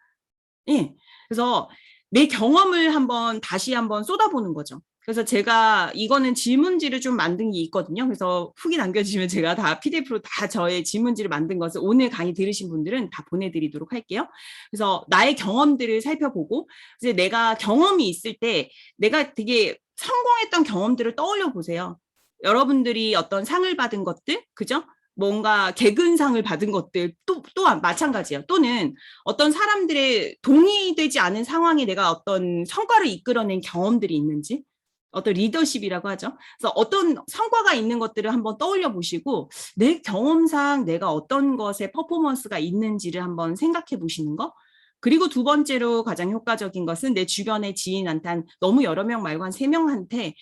예. 그래서 내 경험을 다시 한번 쏟아보는 거죠. 그래서 제가 이거는 질문지를 좀 만든 게 있거든요. 그래서 후기 남겨주시면 제가 다 PDF로 다 저의 질문지를 만든 것을 오늘 강의 들으신 분들은 다 보내드리도록 할게요. 그래서 나의 경험들을 살펴보고 이제 내가 경험이 있을 때 내가 되게 성공했던 경험들을 떠올려 보세요. 여러분들이 어떤 상을 받은 것들, 그죠? 뭔가 개근상을 받은 것들 또한 마찬가지예요. 또는 어떤 사람들의 동의되지 않은 상황에 내가 어떤 성과를 이끌어낸 경험들이 있는지 어떤 리더십이라고 하죠. 그래서 어떤 성과가 있는 것들을 한번 떠올려 보시고 내 경험상 내가 어떤 것에 퍼포먼스가 있는지를 한번 생각해 보시는 거. 그리고 2번째로 가장 효과적인 것은 내 주변의 지인한테 너무 여러 명 말고 한 3명한테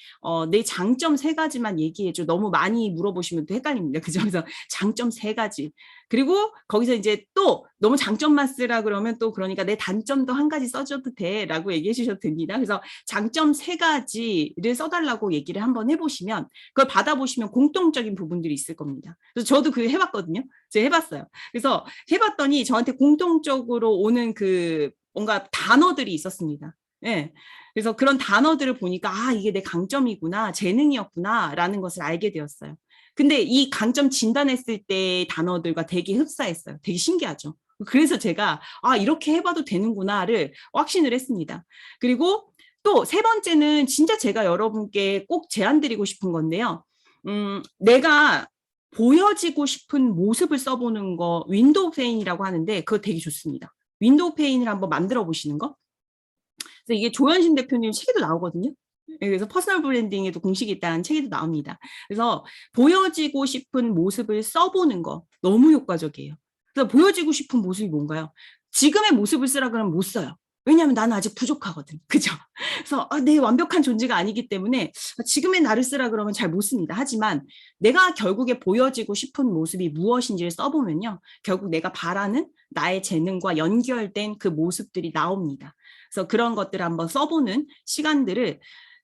내 장점 3가지만 얘기해줘. 너무 많이 물어보시면 또 헷갈립니다. 그죠? 그래서 장점 3가지. 그리고 거기서 이제 또 너무 장점만 쓰라 그러면 또 그러니까 내 단점도 한 가지 써줘도 돼라고 얘기해 주셔도 됩니다. 그래서 장점 3가지를 써달라고 얘기를 한번 해보시면 그걸 받아보시면 공통적인 부분들이 있을 겁니다. 그래서 저도 그거 해봤거든요. 제가 해봤어요. 그래서 해봤더니 저한테 공통적으로 오는 그 뭔가 단어들이 있었습니다. 예. 그래서 그런 단어들을 보니까 아, 이게 내 강점이구나, 재능이었구나 라는 것을 알게 되었어요. 근데 이 강점 진단했을 때 단어들과 되게 흡사했어요. 되게 신기하죠. 그래서 제가 아, 이렇게 해봐도 되는구나를 확신을 했습니다. 그리고 또 3번째는 진짜 제가 여러분께 꼭 제안드리고 싶은 건데요. 내가 보여지고 싶은 모습을 써보는 거 윈도우 페인이라고 하는데 그거 되게 좋습니다. 윈도우 페인을 한번 만들어 보시는 거. 그래서 이게 조현신 대표님 책에도 나오거든요. 그래서 퍼스널 브랜딩에도 공식이 있다는 책에도 나옵니다. 그래서 보여지고 싶은 모습을 써보는 거 너무 효과적이에요. 그래서 보여지고 싶은 모습이 뭔가요? 지금의 모습을 쓰라 그러면 못 써요. 왜냐하면 나는 아직 부족하거든. 그죠? 그래서 내 완벽한 존재가 아니기 때문에 지금의 나를 쓰라 그러면 잘 못 씁니다. 하지만 내가 결국에 보여지고 싶은 모습이 무엇인지를 써보면요. 결국 내가 바라는 나의 재능과 연결된 그 모습들이 나옵니다. 그래서 그런 것들을 한번 써보는 시간들을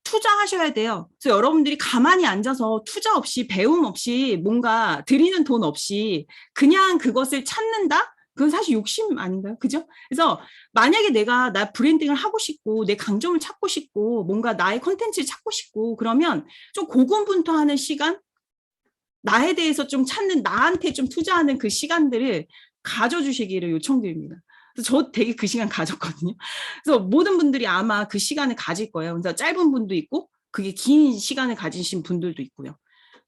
투자하셔야 돼요. 그래서 여러분들이 가만히 앉아서 투자 없이 배움 없이 뭔가 들이는 돈 없이 그냥 그것을 찾는다? 그건 사실 욕심 아닌가요? 그죠? 그래서 만약에 내가 나 브랜딩을 하고 싶고 내 강점을 찾고 싶고 뭔가 나의 컨텐츠를 찾고 싶고 그러면 좀 고군분투하는 시간? 나에 대해서 좀 찾는 나한테 좀 투자하는 그 시간들을 가져주시기를 요청드립니다. 그래서 저 되게 그 시간 가졌거든요. 그래서 모든 분들이 아마 그 시간을 가질 거예요. 그래서 짧은 분도 있고 그게 긴 시간을 가지신 분들도 있고요.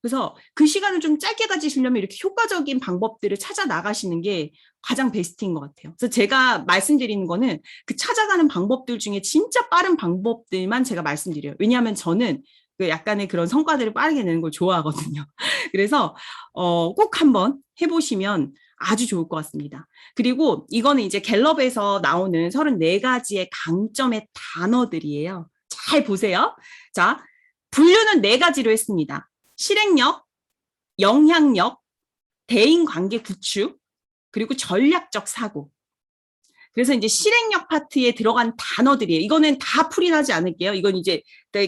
그래서 그 시간을 좀 짧게 가지시려면 이렇게 효과적인 방법들을 찾아 나가시는 게 가장 베스트인 것 같아요. 그래서 제가 말씀드리는 거는 그 찾아가는 방법들 중에 진짜 빠른 방법들만 제가 말씀드려요. 왜냐하면 저는 그 약간의 그런 성과들을 빠르게 내는 걸 좋아하거든요. 그래서 꼭 한번 해보시면 아주 좋을 것 같습니다. 그리고 이거는 이제 갤럽에서 나오는 34가지의 강점의 단어들이에요. 잘 보세요. 자, 분류는 4가지로 했습니다. 실행력, 영향력, 대인관계 구축, 그리고 전략적 사고. 그래서 이제 실행력 파트에 들어간 단어들이에요. 이거는 다 풀이하지 않을게요. 이건 이제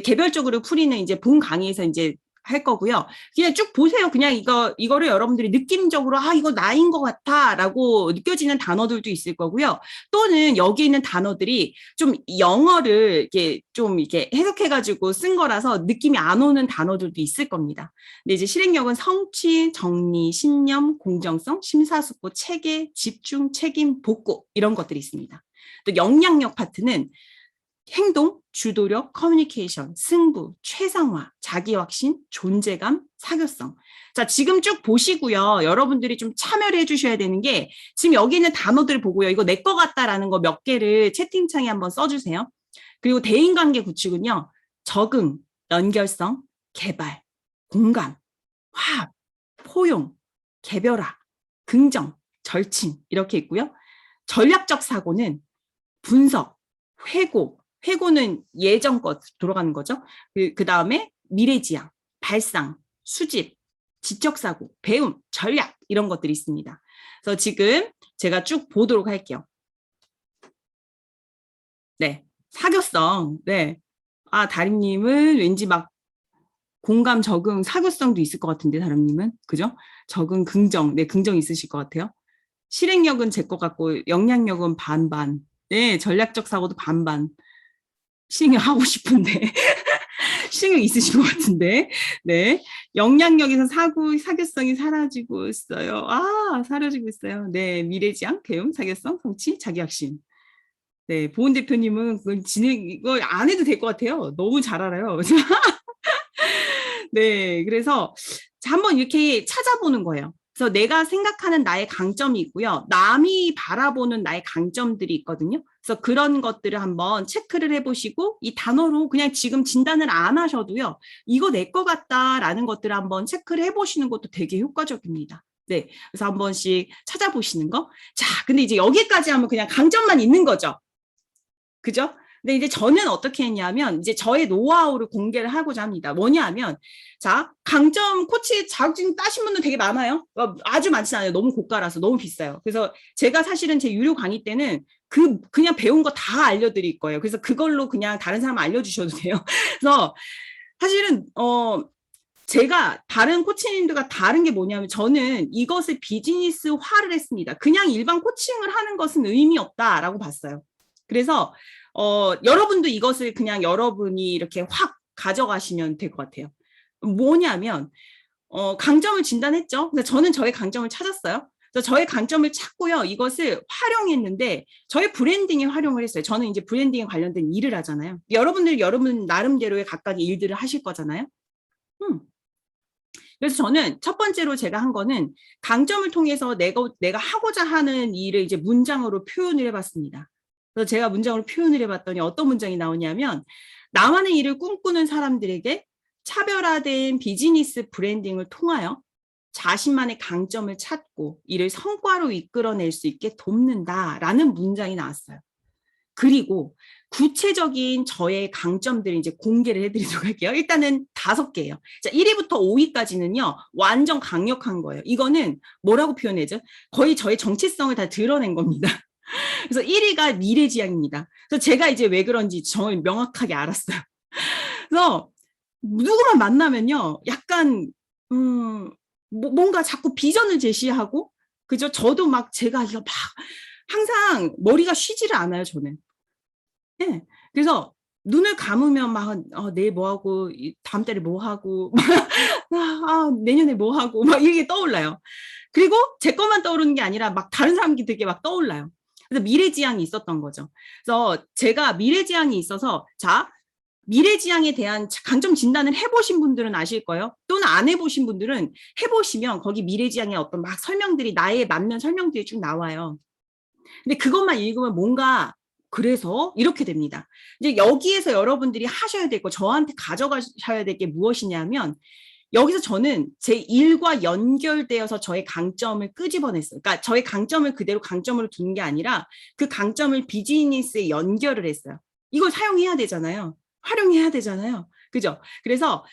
개별적으로 풀이는 이제 본 강의에서 이제 할 거고요. 그냥 쭉 보세요. 그냥 이거를 여러분들이 느낌적으로 아, 이거 나인 것 같아 라고 느껴지는 단어들도 있을 거고요. 또는 여기 있는 단어들이 좀 영어를 이렇게 좀 이렇게 해석해가지고 쓴 거라서 느낌이 안 오는 단어들도 있을 겁니다. 근데 이제 실행력은 성취, 정리, 신념, 공정성, 심사숙고, 체계, 집중, 책임, 복구 이런 것들이 있습니다. 또 영향력 파트는 행동, 주도력, 커뮤니케이션, 승부, 최상화, 자기확신, 존재감, 사교성. 자, 지금 쭉 보시고요. 여러분들이 좀 참여를 해주셔야 되는 게 지금 여기 있는 단어들 보고요. 이거 내 거 같다라는 거 몇 개를 채팅창에 한번 써주세요. 그리고 대인관계 구축은요. 적응, 연결성, 개발, 공감, 화합, 포용, 개별화, 긍정, 절친 이렇게 있고요. 전략적 사고는 분석, 회고, 회고는 예전 것 돌아가는 거죠. 그 다음에 미래지향, 발상, 수집, 지적사고, 배움, 전략 이런 것들이 있습니다. 그래서 지금 제가 쭉 보도록 할게요. 네, 사교성. 네, 아 다림님은 왠지 막 공감, 적응, 사교성도 있을 것 같은데 다림님은 그죠? 적응, 긍정, 네, 긍정 있으실 것 같아요. 실행력은 제 것 같고 영향력은 반반. 네, 전략적 사고도 반반. 실행력 하고 싶은데 실행력 있으신 것 같은데 네 영향력에서 사교성이 사라지고 있어요. 아 사라지고 있어요. 네 미래지향, 배움, 사교성, 성취, 자기확신. 네 보은 대표님은 이거 안 해도 될 것 같아요. 너무 잘 알아요. 네 그래서 한번 이렇게 찾아보는 거예요. 그래서 내가 생각하는 나의 강점이 있고요. 남이 바라보는 나의 강점들이 있거든요. 그래서 그런 것들을 한번 체크를 해보시고 이 단어로 그냥 지금 진단을 안 하셔도요. 이거 내 거 같다라는 것들을 한번 체크를 해보시는 것도 되게 효과적입니다. 네, 그래서 한 번씩 찾아보시는 거. 자, 근데 이제 여기까지 하면 그냥 강점만 있는 거죠. 그죠? 근데 이제 저는 어떻게 했냐면 이제 저의 노하우를 공개를 하고자 합니다. 뭐냐면 자, 강점 코치 자격증 따신 분들 되게 많아요. 아주 많지 않아요. 너무 고가라서 너무 비싸요. 그래서 제가 사실은 제 유료 강의 때는 그냥 배운 거 다 알려드릴 거예요. 그래서 그걸로 그냥 다른 사람 알려주셔도 돼요. 그래서 사실은 제가 다른 코치님들과 다른 게 뭐냐면 저는 이것을 비즈니스화를 했습니다. 그냥 일반 코칭을 하는 것은 의미 없다라고 봤어요. 그래서 여러분도 이것을 그냥 여러분이 이렇게 확 가져가시면 될 것 같아요. 뭐냐면 강점을 진단했죠. 그래서 저는 저의 강점을 찾았어요. 그래서 저의 강점을 찾고요. 이것을 활용했는데 저의 브랜딩에 활용을 했어요. 저는 이제 브랜딩에 관련된 일을 하잖아요. 여러분 나름대로의 각각의 일들을 하실 거잖아요. 그래서 저는 첫 번째로 제가 한 거는 강점을 통해서 내가 하고자 하는 일을 이제 문장으로 표현을 해봤습니다. 그래서 제가 문장으로 표현을 해봤더니 어떤 문장이 나오냐면 나만의 일을 꿈꾸는 사람들에게 차별화된 비즈니스 브랜딩을 통하여 자신만의 강점을 찾고 이를 성과로 이끌어낼 수 있게 돕는다라는 문장이 나왔어요. 그리고 구체적인 저의 강점들을 이제 공개를 해드리도록 할게요. 일단은 5개예요. 자, 1위부터 5위까지는요, 완전 강력한 거예요. 이거는 뭐라고 표현해죠? 거의 저의 정체성을 다 드러낸 겁니다. 그래서 1위가 미래지향입니다. 그래서 제가 이제 왜 그런지 정말 명확하게 알았어요. 그래서 누구만 만나면요, 약간 뭔가 자꾸 비전을 제시하고, 그죠? 저도 막 제가 이거 막 항상 머리가 쉬지를 않아요, 저는. 네. 그래서 눈을 감으면 막 내일 뭐 하고 다음 달에 뭐 하고 내년에 뭐 하고 막 이게 떠올라요. 그리고 제 것만 떠오르는 게 아니라 막 다른 사람들이 되게 막 떠올라요. 그래서 미래지향이 있었던 거죠. 그래서 제가 미래지향이 있어서 자, 미래지향에 대한 강점 진단을 해보신 분들은 아실 거예요. 또는 안 해보신 분들은 해보시면 거기 미래지향의 어떤 막 설명들이 나에 맞는 설명들이 쭉 나와요. 근데 그것만 읽으면 뭔가 그래서 이렇게 됩니다. 이제 여기에서 여러분들이 하셔야 될 거, 저한테 가져가셔야 될 게 무엇이냐면 여기서 저는 제 일과 연결되어서 저의 강점을 끄집어냈어요. 그러니까 저의 강점을 그대로 강점으로 두는 게 아니라 그 강점을 비즈니스에 연결을 했어요. 이걸 사용해야 되잖아요. 활용해야 되잖아요. 그죠? 그래서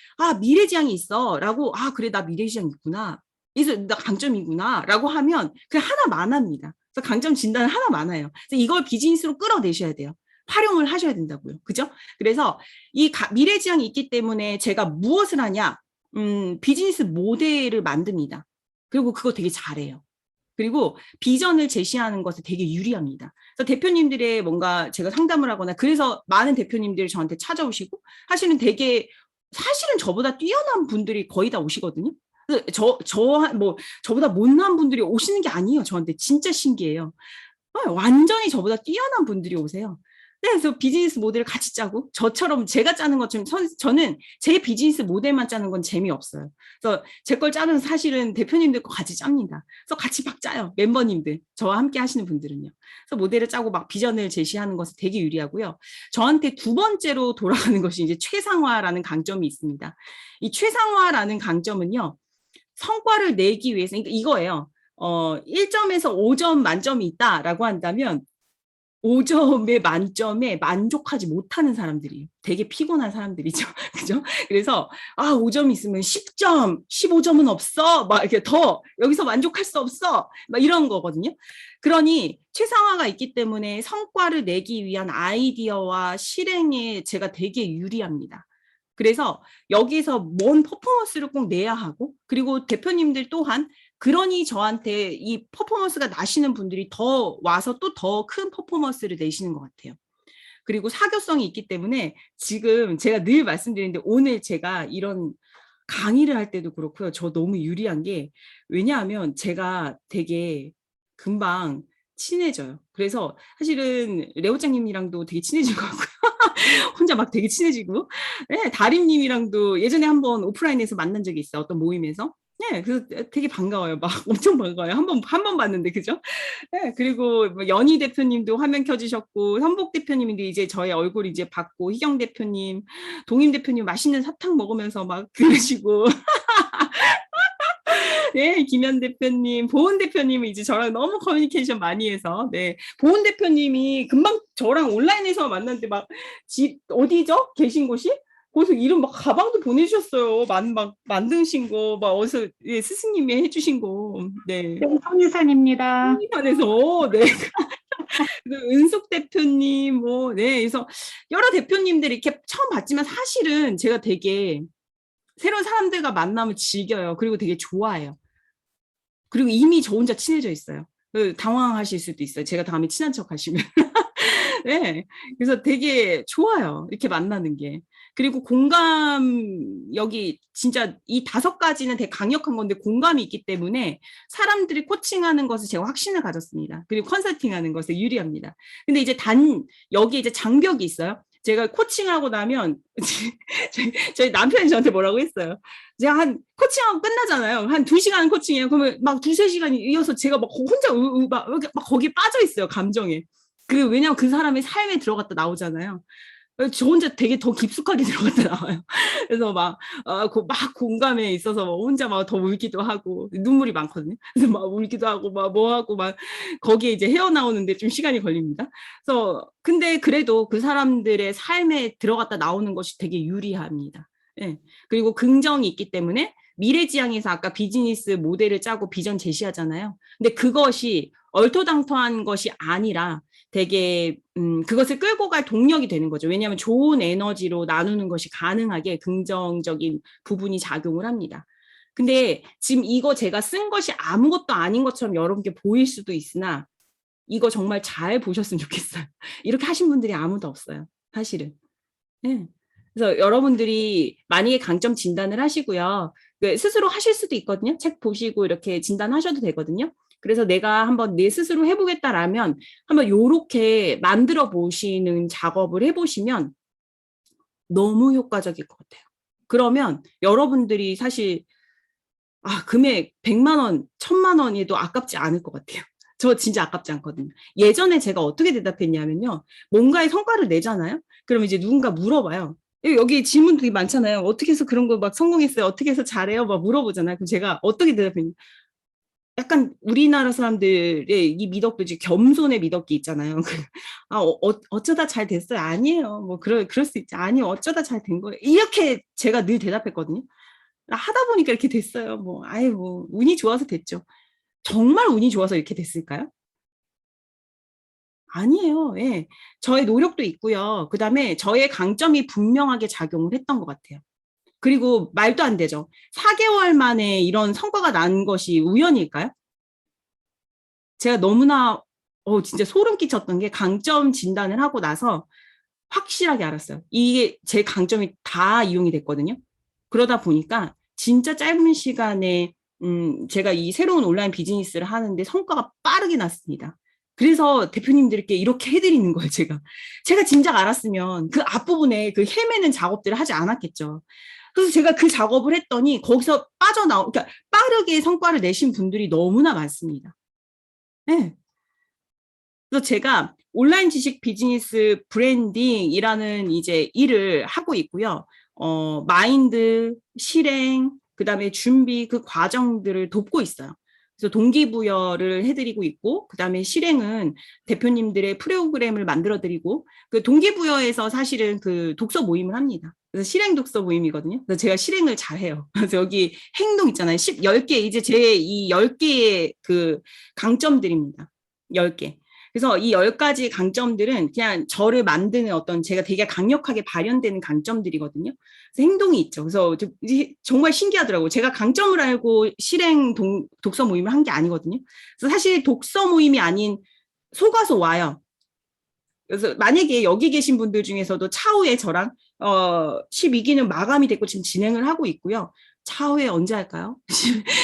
미래지향이 있어 라고 그래 나 미래지향 있구나. 그래서 나 강점이구나 라고 하면 그냥 하나만 합니다. 그래서 강점 진단은 하나 많아요. 그래서 이걸 비즈니스로 끌어내셔야 돼요. 활용을 하셔야 된다고요. 그죠? 그래서 이 미래지향이 있기 때문에 제가 무엇을 하냐? 비즈니스 모델을 만듭니다. 그리고 그거 되게 잘해요. 그리고 비전을 제시하는 것에 되게 유리합니다. 그래서 대표님들의 뭔가 제가 상담을 하거나 그래서 많은 대표님들이 저한테 찾아오시고 사실은 저보다 뛰어난 분들이 거의 다 오시거든요. 저보다 못난 분들이 오시는 게 아니에요. 저한테 진짜 신기해요. 완전히 저보다 뛰어난 분들이 오세요. 그래서 비즈니스 모델을 같이 짜고 저처럼 제가 짜는 것처럼 저는 제 비즈니스 모델만 짜는 건 재미없어요. 그래서 제 걸 짜는 사실은 대표님들 거 같이 짭니다. 그래서 같이 막 짜요. 멤버님들, 저와 함께 하시는 분들은요. 그래서 모델을 짜고 막 비전을 제시하는 것은 되게 유리하고요. 저한테 두 번째로 돌아가는 것이 이제 최상화라는 강점이 있습니다. 이 최상화라는 강점은요. 성과를 내기 위해서 이거예요. 1점에서 5점 만점이 있다라고 한다면 5점의 만점에 만족하지 못하는 사람들이 되게 피곤한 사람들이죠. 그죠? 그래서 5점 있으면 10점, 15점은 없어. 막 이렇게 더 여기서 만족할 수 없어. 막 이런 거거든요. 그러니 최상화가 있기 때문에 성과를 내기 위한 아이디어와 실행에 제가 되게 유리합니다. 그래서 여기서 뭔 퍼포먼스를 꼭 내야 하고 그리고 대표님들 또한 그러니 저한테 이 퍼포먼스가 나시는 분들이 더 와서 또 더 큰 퍼포먼스를 내시는 것 같아요. 그리고 사교성이 있기 때문에 지금 제가 늘 말씀드리는데 오늘 제가 이런 강의를 할 때도 그렇고요. 저 너무 유리한 게 왜냐하면 제가 되게 금방 친해져요. 그래서 사실은 레오짱님이랑도 되게 친해진 것 같고요. 혼자 막 되게 친해지고 네, 다림님이랑도 예전에 한번 오프라인에서 만난 적이 있어요. 어떤 모임에서. 네, 그래서 되게 반가워요. 막 엄청 반가워요. 한 번 봤는데, 그죠? 네, 그리고 연희 대표님도 화면 켜주셨고, 현복 대표님도 이제 저의 얼굴 이제 봤고, 희경 대표님, 동임 대표님 맛있는 사탕 먹으면서 막 그러시고. 네, 김현 대표님, 보은 대표님은 이제 저랑 너무 커뮤니케이션 많이 해서, 네, 보은 대표님이 금방 저랑 온라인에서 만났는데 막 집 어디죠? 계신 곳이? 거기서 이름 막 가방도 보내주셨어요. 막 만드신 거, 막 어디서 예, 스승님이 해주신 거, 네, 네, 성유산입니다. 한에서 네. 그 은숙 대표님, 뭐, 네, 그래서 여러 대표님들이 이렇게 처음 봤지만 사실은 제가 되게 새로운 사람들과 만나면 즐겨요. 그리고 되게 좋아해요. 그리고 이미 저 혼자 친해져 있어요. 당황하실 수도 있어요. 제가 다음에 친한 척 하시면. 네. 그래서 되게 좋아요. 이렇게 만나는 게. 그리고 공감력이 진짜 이 5가지는 되게 강력한 건데 공감이 있기 때문에 사람들이 코칭하는 것에 제가 확신을 가졌습니다. 그리고 컨설팅하는 것에 유리합니다. 근데 이제 여기 이제 장벽이 있어요. 제가 코칭하고 나면 저희 남편이 저한테 뭐라고 했어요. 제가 코칭하고 끝나잖아요. 한 2시간 코칭이에요. 그러면 막 2~3시간이 이어서 제가 막 혼자 막 거기에 빠져 있어요. 감정에. 왜냐면 그 사람의 삶에 들어갔다 나오잖아요. 저 혼자 되게 더 깊숙하게 들어갔다 나와요. 그래서 막 공감에 있어서 혼자 막 더 울기도 하고, 눈물이 많거든요. 그래서 막 울기도 하고, 막 뭐 하고, 막 거기에 이제 헤어나오는데 좀 시간이 걸립니다. 근데 그래도 그 사람들의 삶에 들어갔다 나오는 것이 되게 유리합니다. 예. 그리고 긍정이 있기 때문에 미래지향에서 아까 비즈니스 모델을 짜고 비전 제시하잖아요. 근데 그것이 얼토당토한 것이 아니라 되게 그것을 끌고 갈 동력이 되는 거죠. 왜냐하면 좋은 에너지로 나누는 것이 가능하게 긍정적인 부분이 작용을 합니다. 근데 지금 이거 제가 쓴 것이 아무것도 아닌 것처럼 여러분께 보일 수도 있으나 이거 정말 잘 보셨으면 좋겠어요. 이렇게 하신 분들이 아무도 없어요. 사실은. 네. 그래서 여러분들이 만약에 강점 진단을 하시고요. 스스로 하실 수도 있거든요. 책 보시고 이렇게 진단하셔도 되거든요. 그래서 내가 한번 내 스스로 해보겠다라면 한번 요렇게 만들어 보시는 작업을 해보시면 너무 효과적일 것 같아요. 그러면 여러분들이 사실 금액 100만 원, 1000만 원이도 아깝지 않을 것 같아요. 저 진짜 아깝지 않거든요. 예전에 제가 어떻게 대답했냐면요. 뭔가의 성과를 내잖아요. 그럼 이제 누군가 물어봐요. 여기 질문 되게 많잖아요. 어떻게 해서 그런 거 막 성공했어요? 어떻게 해서 잘해요? 막 물어보잖아요. 그럼 제가 어떻게 대답했냐. 약간 우리나라 사람들의 이 미덕도 이제 겸손의 미덕이 있잖아요. 어쩌다 잘 됐어요? 아니에요. 뭐 그럴 수 있지. 아니요. 어쩌다 잘 된 거예요. 이렇게 제가 늘 대답했거든요. 하다 보니까 이렇게 됐어요. 뭐 운이 좋아서 됐죠. 정말 운이 좋아서 이렇게 됐을까요? 아니에요. 예. 저의 노력도 있고요. 그다음에 저의 강점이 분명하게 작용을 했던 것 같아요. 그리고 말도 안 되죠. 4개월 만에 이런 성과가 난 것이 우연일까요? 제가 너무나 진짜 소름 끼쳤던 게 강점 진단을 하고 나서 확실하게 알았어요. 이게 제 강점이 다 이용이 됐거든요. 그러다 보니까 진짜 짧은 시간에 제가 이 새로운 온라인 비즈니스를 하는데 성과가 빠르게 났습니다. 그래서 대표님들께 이렇게 해드리는 거예요, 제가. 제가 진작 알았으면 그 앞부분에 그 헤매는 작업들을 하지 않았겠죠. 그래서 제가 그 작업을 했더니 거기서 그러니까 빠르게 성과를 내신 분들이 너무나 많습니다. 네. 그래서 제가 온라인 지식 비즈니스 브랜딩이라는 이제 일을 하고 있고요. 마인드, 실행, 그다음에 준비, 그 과정들을 돕고 있어요. 그래서 동기부여를 해드리고 있고, 그다음에 실행은 대표님들의 프로그램을 만들어드리고, 그 동기부여에서 사실은 그 독서 모임을 합니다. 그래서 실행 독서 모임이거든요. 그래서 제가 실행을 잘해요. 그래서 여기 행동 있잖아요. 10개, 이제 제 이 10개의 그 강점들입니다. 10개. 그래서 이 10가지 강점들은 그냥 저를 만드는 어떤 제가 되게 강력하게 발현되는 강점들이거든요. 그래서 행동이 있죠. 그래서 정말 신기하더라고요. 제가 강점을 알고 실행 독서 모임을 한 게 아니거든요. 그래서 사실 독서 모임이 아닌 속아서 와요. 그래서 만약에 여기 계신 분들 중에서도 차후에 저랑 12기는 마감이 됐고 지금 진행을 하고 있고요. 차후에 언제 할까요?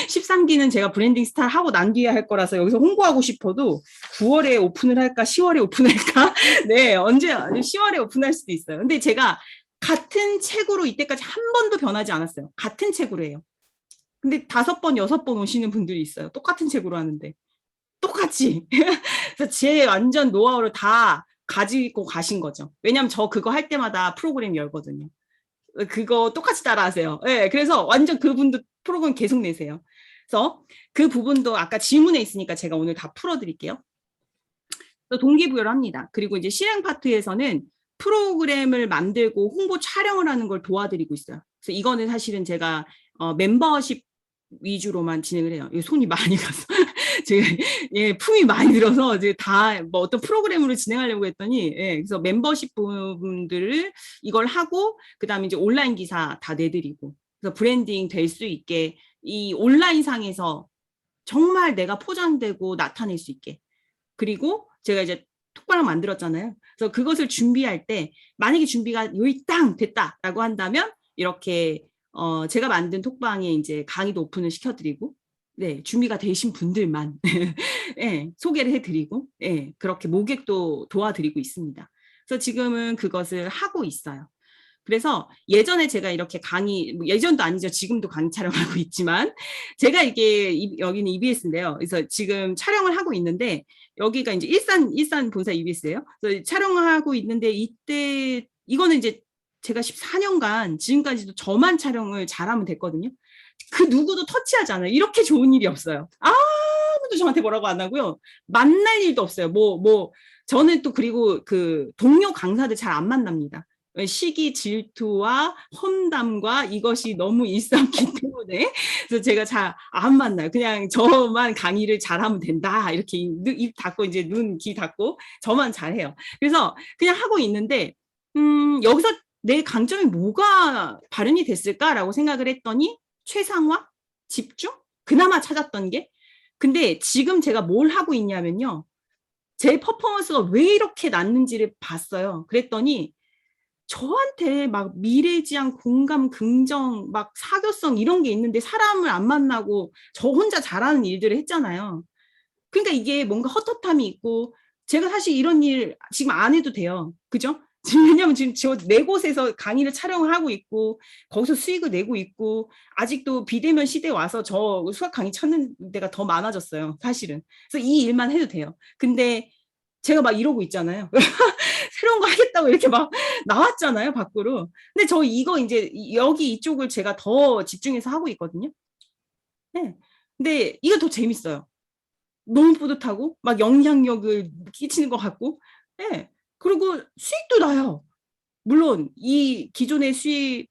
13기는 제가 브랜딩 스타를 하고 난 뒤에 할 거라서 여기서 홍보하고 싶어도 9월에 오픈을 할까 10월에 오픈할까? 네, 언제 10월에 오픈할 수도 있어요. 근데 제가 같은 책으로 이때까지 한 번도 변하지 않았어요. 같은 책으로 해요. 근데 5번, 6번 오시는 분들이 있어요. 똑같은 책으로 하는데. 똑같이. 그래서 제 완전 노하우를 다 가지고 가신 거죠. 왜냐면 저 그거 할 때마다 프로그램 열거든요. 그거 똑같이 따라하세요. 네, 그래서 완전 그분도 프로그램 계속 내세요. 그래서 그 부분도 아까 질문에 있으니까 제가 오늘 다 풀어드릴게요. 동기부여를 합니다. 그리고 이제 실행 파트에서는 프로그램을 만들고 홍보 촬영을 하는 걸 도와드리고 있어요. 그래서 이거는 사실은 제가 멤버십 위주로만 진행을 해요. 손이 많이 가서 제가 품이 많이 들어서 이제 다 뭐 어떤 프로그램으로 진행하려고 했더니 그래서 멤버십 분들을 이걸 하고 그다음에 이제 온라인 기사 다 내드리고 그래서 브랜딩 될 수 있게 이 온라인 상에서 정말 내가 포장되고 나타낼 수 있게 그리고 제가 이제 톡방을 만들었잖아요. 그래서 그것을 준비할 때 만약에 준비가 요이 땅 됐다라고 한다면 이렇게 제가 만든 톡방에 이제 강의도 오픈을 시켜드리고 네 준비가 되신 분들만 네, 소개를 해드리고 네, 그렇게 모객도 도와드리고 있습니다. 그래서 지금은 그것을 하고 있어요. 그래서 예전에 제가 이렇게 강의, 예전도 아니죠. 지금도 강의 촬영하고 있지만 제가 이게 여기는 EBS인데요. 그래서 지금 촬영을 하고 있는데 여기가 이제 일산 본사 EBS예요. 그래서 촬영을 하고 있는데 이때 이거는 이제 제가 14년간 지금까지도 저만 촬영을 잘하면 됐거든요. 그 누구도 터치하지 않아요. 이렇게 좋은 일이 없어요. 아무도 저한테 뭐라고 안 하고요. 만날 일도 없어요. 저는 또 그리고 그 동료 강사들 잘 안 만납니다. 시기 질투와 험담과 이것이 너무 일삼기 때문에 그래서 제가 잘 안 만나요. 그냥 저만 강의를 잘하면 된다 이렇게 입 닫고 이제 눈, 귀 닫고 저만 잘해요. 그래서 그냥 하고 있는데 여기서 내 강점이 뭐가 발현이 됐을까라고 생각을 했더니 최상화, 집중, 그나마 찾았던 게 근데 지금 제가 뭘 하고 있냐면요. 제 퍼포먼스가 왜 이렇게 낮는지를 봤어요. 그랬더니 저한테 막 미래지향, 공감, 긍정, 막 사교성 이런 게 있는데 사람을 안 만나고 저 혼자 잘하는 일들을 했잖아요. 그러니까 이게 뭔가 헛헛함이 있고 제가 사실 이런 일 지금 안 해도 돼요. 그죠? 왜냐면 지금 저 네 곳에서 강의를 촬영을 하고 있고 거기서 수익을 내고 있고 아직도 비대면 시대에 와서 저 수학 강의 찾는 데가 더 많아졌어요. 사실은. 그래서 이 일만 해도 돼요. 근데 제가 막 이러고 있잖아요. 새로운 거 하겠다고 이렇게 막 나왔잖아요, 밖으로. 근데 저 이거 이제 여기 이쪽을 제가 더 집중해서 하고 있거든요. 네. 근데 이게 더 재밌어요. 너무 뿌듯하고 막 영향력을 끼치는 것 같고 네. 그리고 수익도 나요. 물론 이 기존의 수익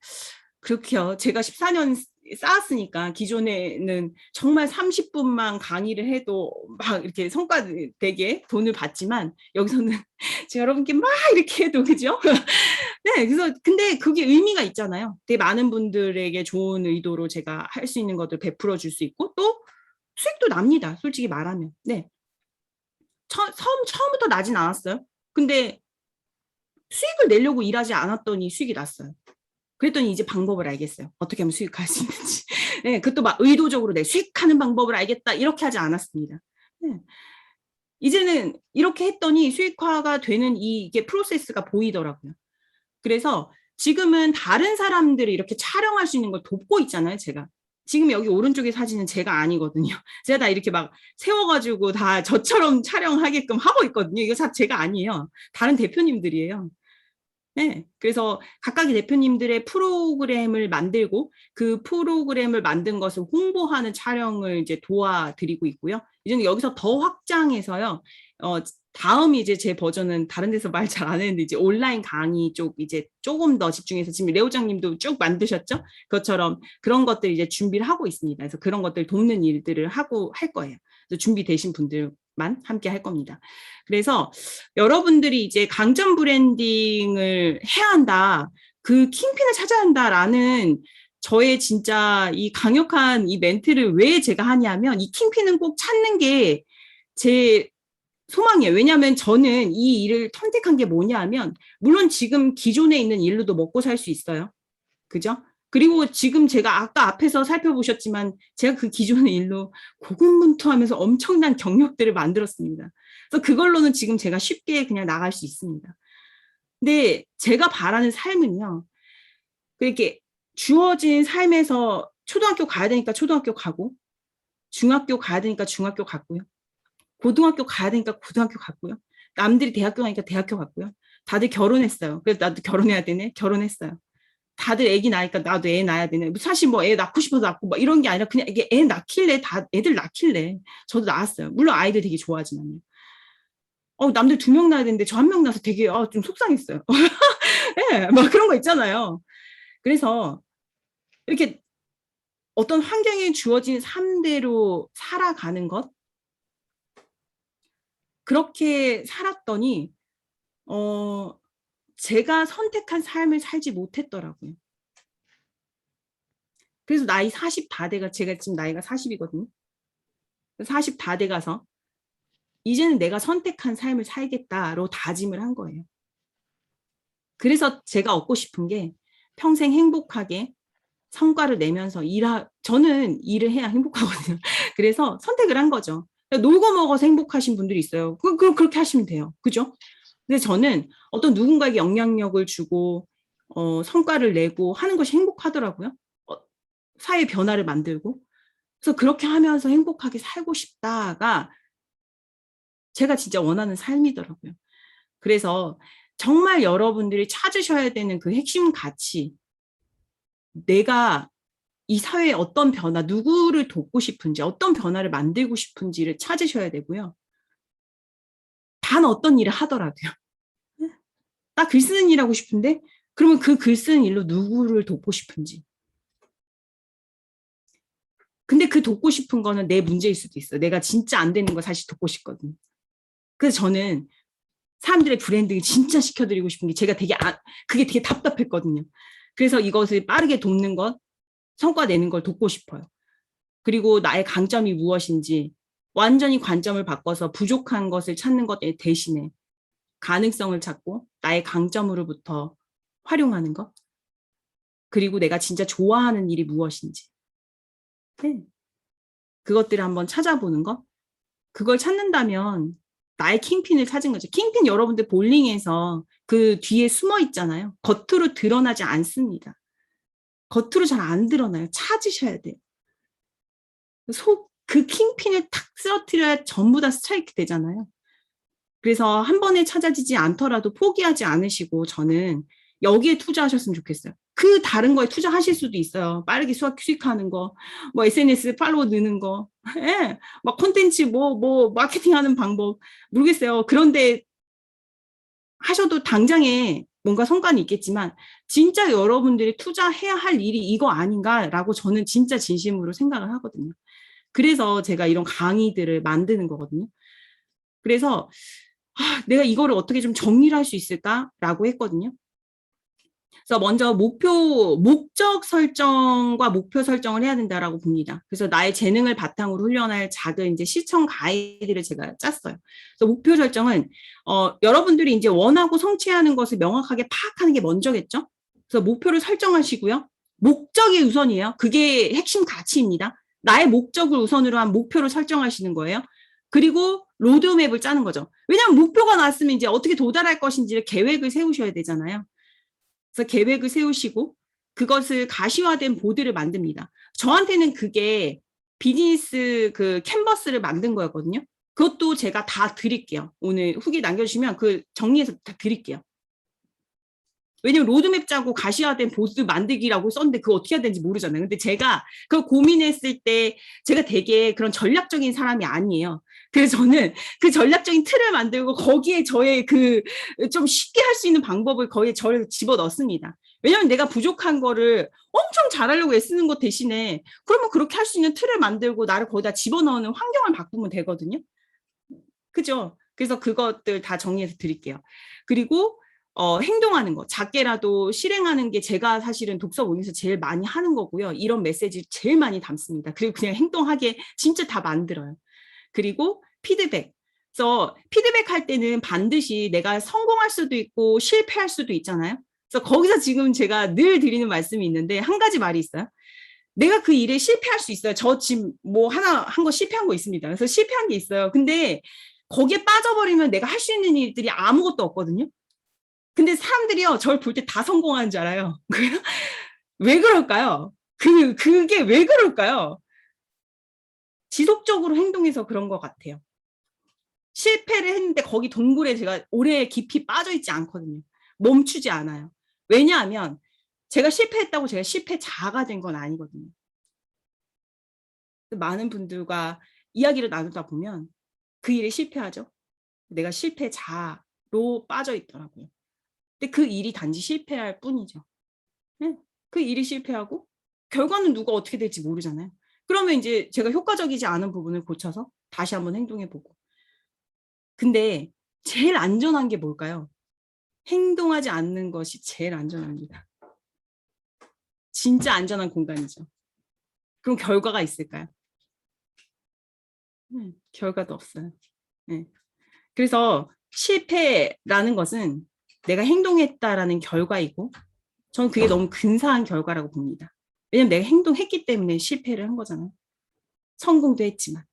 그렇게요. 제가 14년 쌓았으니까 기존에는 정말 30분만 강의를 해도 막 이렇게 성과 되게 돈을 받지만 여기서는 제가 여러분께 막 이렇게 해도 그죠? 네, 그래서 근데 그게 의미가 있잖아요. 되게 많은 분들에게 좋은 의도로 제가 할 수 있는 것들 베풀어 줄 수 있고 또 수익도 납니다. 솔직히 말하면. 네. 처음부터 나진 않았어요. 근데 수익을 내려고 일하지 않았더니 수익이 났어요. 그랬더니 이제 방법을 알겠어요. 어떻게 하면 수익할 수 있는지. 네, 그것도 막 의도적으로 내 수익하는 방법을 알겠다 이렇게 하지 않았습니다. 네. 이제는 이렇게 했더니 수익화가 되는 이게 프로세스가 보이더라고요. 그래서 지금은 다른 사람들이 이렇게 촬영할 수 있는 걸 돕고 있잖아요, 제가. 지금 여기 오른쪽에 사진은 제가 아니거든요. 제가 다 이렇게 막 세워가지고 다 저처럼 촬영하게끔 하고 있거든요. 이거 다 제가 아니에요. 다른 대표님들이에요. 네, 그래서 각각의 대표님들의 프로그램을 만들고 그 프로그램을 만든 것을 홍보하는 촬영을 이제 도와드리고 있고요. 이제는 여기서 더 확장해서요. 다음 이제 제 버전은 다른 데서 말 잘 안 했는데 이제 온라인 강의 쪽 이제 조금 더 집중해서 지금 레오장님도 쭉 만드셨죠? 그것처럼 그런 것들 이제 준비를 하고 있습니다. 그래서 그런 것들 돕는 일들을 하고 할 거예요. 그래서 준비되신 분들만 함께 할 겁니다. 그래서 여러분들이 이제 강점 브랜딩을 해야 한다. 그 킹핀을 찾아야 한다라는 저의 진짜 이 강력한 이 멘트를 왜 제가 하냐면 이 킹핀은 꼭 찾는 게 제 소망이에요. 왜냐하면 저는 이 일을 선택한 게 뭐냐 하면 물론 지금 기존에 있는 일로도 먹고 살 수 있어요. 그죠? 그리고 지금 제가 아까 앞에서 살펴보셨지만 제가 그 기존의 일로 고군분투하면서 엄청난 경력들을 만들었습니다. 그래서 그걸로는 지금 제가 쉽게 그냥 나갈 수 있습니다. 근데 제가 바라는 삶은요. 그렇게 주어진 삶에서 초등학교 가야 되니까 초등학교 가고 중학교 가야 되니까 중학교 갔고요. 고등학교 가야 되니까 고등학교 갔고요. 남들이 대학교 가니까 대학교 갔고요. 다들 결혼했어요. 그래서 나도 결혼해야 되네. 결혼했어요. 다들 애기 낳으니까 나도 애 낳아야 되네. 사실 뭐 애 낳고 싶어서 낳고 뭐 이런 게 아니라 그냥 이게 애 낳길래 다 애들 낳길래 저도 낳았어요. 물론 아이들 되게 좋아하지만요. 남들 2명 낳아야 되는데 저 1명 낳아서 되게 좀 속상했어요. 예, 막 그런 거 있잖아요. 그래서 이렇게 어떤 환경에 주어진 삶대로 살아가는 것 그렇게 살았더니 제가 선택한 삶을 살지 못했더라고요. 그래서 나이 40 다 돼가 제가 지금 나이가 40이거든요. 40 다 돼가서 이제는 내가 선택한 삶을 살겠다로 다짐을 한 거예요. 그래서 제가 얻고 싶은 게 평생 행복하게 성과를 내면서 저는 일을 해야 행복하거든요. 그래서 선택을 한 거죠. 놀고 먹어서 행복하신 분들이 있어요. 그럼 그렇게 하시면 돼요. 그죠? 근데 저는 어떤 누군가에게 영향력을 주고 성과를 내고 하는 것이 행복하더라고요. 사회 변화를 만들고. 그래서 그렇게 하면서 행복하게 살고 싶다가 제가 진짜 원하는 삶이더라고요. 그래서 정말 여러분들이 찾으셔야 되는 그 핵심 가치, 내가 이 사회에 어떤 변화, 누구를 돕고 싶은지, 어떤 변화를 만들고 싶은지를 찾으셔야 되고요. 단 어떤 일을 하더라도요. 나 글 쓰는 일 하고 싶은데 그러면 그 글 쓰는 일로 누구를 돕고 싶은지. 근데 그 돕고 싶은 거는 내 문제일 수도 있어요. 내가 진짜 안 되는 거 사실 돕고 싶거든요. 그래서 저는 사람들의 브랜딩을 진짜 시켜드리고 싶은 게 제가 그게 되게 답답했거든요. 그래서 이것을 빠르게 돕는 것, 성과 내는 걸 돕고 싶어요. 그리고 나의 강점이 무엇인지 완전히 관점을 바꿔서 부족한 것을 찾는 것 대신에 가능성을 찾고 나의 강점으로부터 활용하는 것. 그리고 내가 진짜 좋아하는 일이 무엇인지. 네. 그것들을 한번 찾아보는 것. 그걸 찾는다면 나의 킹핀을 찾은 거죠. 킹핀 여러분들 볼링에서 그 뒤에 숨어 있잖아요. 겉으로 드러나지 않습니다. 겉으로 잘 안 드러나요. 찾으셔야 돼요. 그 킹핀을 탁 쓰러뜨려야 전부 다 스트라이크 되잖아요. 그래서 한 번에 찾아지지 않더라도 포기하지 않으시고 저는 여기에 투자하셨으면 좋겠어요. 그 다른 거에 투자하실 수도 있어요. 빠르게 수익하는 거, 뭐 SNS 팔로워 느는 거, 예, 막 콘텐츠 뭐 마케팅하는 방법 모르겠어요. 그런데 하셔도 당장에 뭔가 성과는 있겠지만 진짜 여러분들이 투자해야 할 일이 이거 아닌가라고 저는 진짜 진심으로 생각을 하거든요. 그래서 제가 이런 강의들을 만드는 거거든요. 그래서 내가 이거를 어떻게 좀 정리를 할 수 있을까라고 했거든요. 그래서 먼저 목적 설정과 목표 설정을 해야 된다라고 봅니다. 그래서 나의 재능을 바탕으로 훈련할 작은 이제 실천 가이드를 제가 짰어요. 그래서 목표 설정은 여러분들이 이제 원하고 성취하는 것을 명확하게 파악하는 게 먼저겠죠. 그래서 목표를 설정하시고요. 목적이 우선이에요. 그게 핵심 가치입니다. 나의 목적을 우선으로 한 목표를 설정하시는 거예요. 그리고 로드맵을 짜는 거죠. 왜냐하면 목표가 나왔으면 이제 어떻게 도달할 것인지를 계획을 세우셔야 되잖아요. 그래서 계획을 세우시고 그것을 가시화된 보드를 만듭니다. 저한테는 그게 비즈니스 그 캔버스를 만든 거였거든요. 그것도 제가 다 드릴게요. 오늘 후기 남겨주시면 그 정리해서 다 드릴게요. 왜냐면 로드맵 짜고 가시화된 보드 만들기라고 썼는데 그거 어떻게 해야 되는지 모르잖아요. 근데 제가 그걸 고민했을 때 제가 되게 그런 전략적인 사람이 아니에요. 그래서 저는 그 전략적인 틀을 만들고 거기에 저의 그 좀 쉽게 할 수 있는 방법을 거기에 저를 집어넣습니다. 왜냐면 내가 부족한 거를 엄청 잘하려고 애쓰는 것 대신에 그러면 그렇게 할 수 있는 틀을 만들고 나를 거기다 집어넣는 환경을 바꾸면 되거든요. 그죠? 그래서 그것들 다 정리해서 드릴게요. 그리고 행동하는 거, 작게라도 실행하는 게 제가 사실은 독서 모임에서 제일 많이 하는 거고요. 이런 메시지를 제일 많이 담습니다. 그리고 그냥 행동하게 진짜 다 만들어요. 그리고 피드백. 그래서 피드백 할 때는 반드시 내가 성공할 수도 있고 실패할 수도 있잖아요. 그래서 거기서 지금 제가 늘 드리는 말씀이 있는데 한 가지 말이 있어요. 내가 그 일에 실패할 수 있어요. 저 지금 뭐 하나 한 거 실패한 거 있습니다. 그래서 실패한 게 있어요. 근데 거기에 빠져버리면 내가 할 수 있는 일들이 아무것도 없거든요. 근데 사람들이요, 저를 볼 때 다 성공하는 줄 알아요. 왜 그럴까요? 그게 왜 그럴까요? 지속적으로 행동해서 그런 것 같아요. 실패를 했는데 거기 동굴에 제가 오래 깊이 빠져있지 않거든요. 멈추지 않아요. 왜냐하면 제가 실패했다고 제가 실패자가 된 건 아니거든요. 많은 분들과 이야기를 나누다 보면 그 일에 실패하죠. 내가 실패자로 빠져 있더라고요. 근데 그 일이 단지 실패할 뿐이죠. 네. 그 일이 실패하고 결과는 누가 어떻게 될지 모르잖아요. 그러면 이제 제가 효과적이지 않은 부분을 고쳐서 다시 한번 행동해 보고. 근데 제일 안전한 게 뭘까요? 행동하지 않는 것이 제일 안전합니다. 진짜 안전한 공간이죠. 그럼 결과가 있을까요? 결과도 없어요. 네. 그래서 실패라는 것은 내가 행동했다라는 결과이고 저는 그게 너무 근사한 결과라고 봅니다. 왜냐면 내가 행동했기 때문에 실패를 한 거잖아요. 성공도 했지만.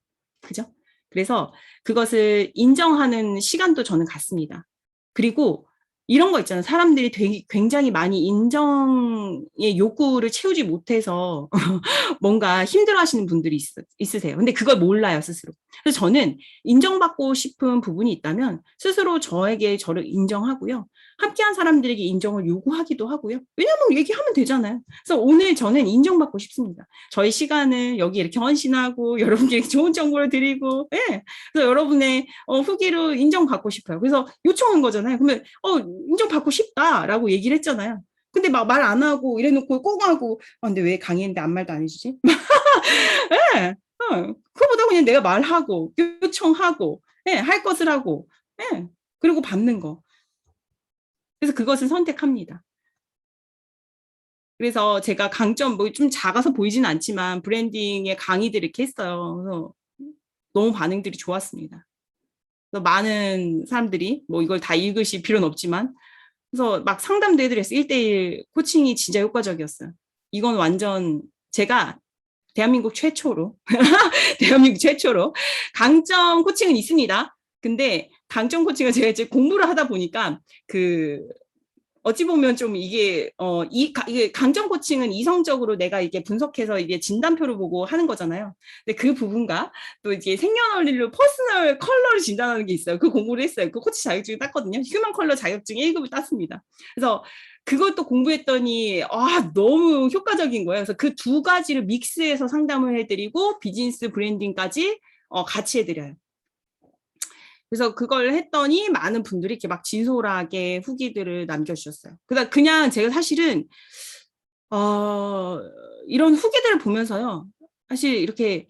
그죠? 그래서 그것을 인정하는 시간도 저는 갖습니다. 그리고 이런 거 있잖아요. 사람들이 되게 굉장히 많이 인정의 욕구를 채우지 못해서 뭔가 힘들어하시는 분들이 있으세요. 근데 그걸 몰라요, 스스로. 그래서 저는 인정받고 싶은 부분이 있다면 스스로 저에게 저를 인정하고요. 함께한 사람들에게 인정을 요구하기도 하고요. 왜냐면 얘기하면 되잖아요. 그래서 오늘 저는 인정받고 싶습니다. 저희 시간을 여기 이렇게 헌신하고 여러분께 좋은 정보를 드리고, 예. 그래서 여러분의 후기로 인정받고 싶어요. 그래서 요청한 거잖아요. 그러면 인정받고 싶다라고 얘기를 했잖아요. 근데 막 말 안 하고 이래놓고 꼭 하고 근데 왜 강의했는데 아무 말도 안 해주지? 예. 그거보다 그냥 내가 말하고 요청하고 할 것을 하고 그리고 받는 거. 그래서 그것을 선택합니다. 그래서 제가 강점 뭐 좀 작아서 보이지는 않지만 브랜딩의 강의들 이렇게 했어요. 그래서 너무 반응들이 좋았습니다. 그래서 많은 사람들이 뭐 이걸 다 읽으실 필요는 없지만 그래서 막 상담도 해드렸어요. 1대1 코칭이 진짜 효과적이었어요. 이건 완전 제가 대한민국 최초로 강점 코칭은 있습니다. 근데 강점 코칭은 제가 이제 공부를 하다 보니까 어찌 보면 좀 이게 이게 강점 코칭은 이성적으로 내가 이게 분석해서 이게 진단표를 보고 하는 거잖아요. 근데 그 부분과 또 이게 생년월일로 퍼스널 컬러를 진단하는 게 있어요. 그 공부를 했어요. 그 코치 자격증을 땄거든요. 휴먼 컬러 자격증 1급을 땄습니다. 그래서 그것도 공부했더니 너무 효과적인 거예요. 그래서 그 두 가지를 믹스해서 상담을 해드리고 비즈니스 브랜딩까지 같이 해드려요. 그래서 그걸 했더니 많은 분들이 이렇게 막 진솔하게 후기들을 남겨주셨어요. 그냥 제가 사실은 이런 후기들을 보면서요. 사실 이렇게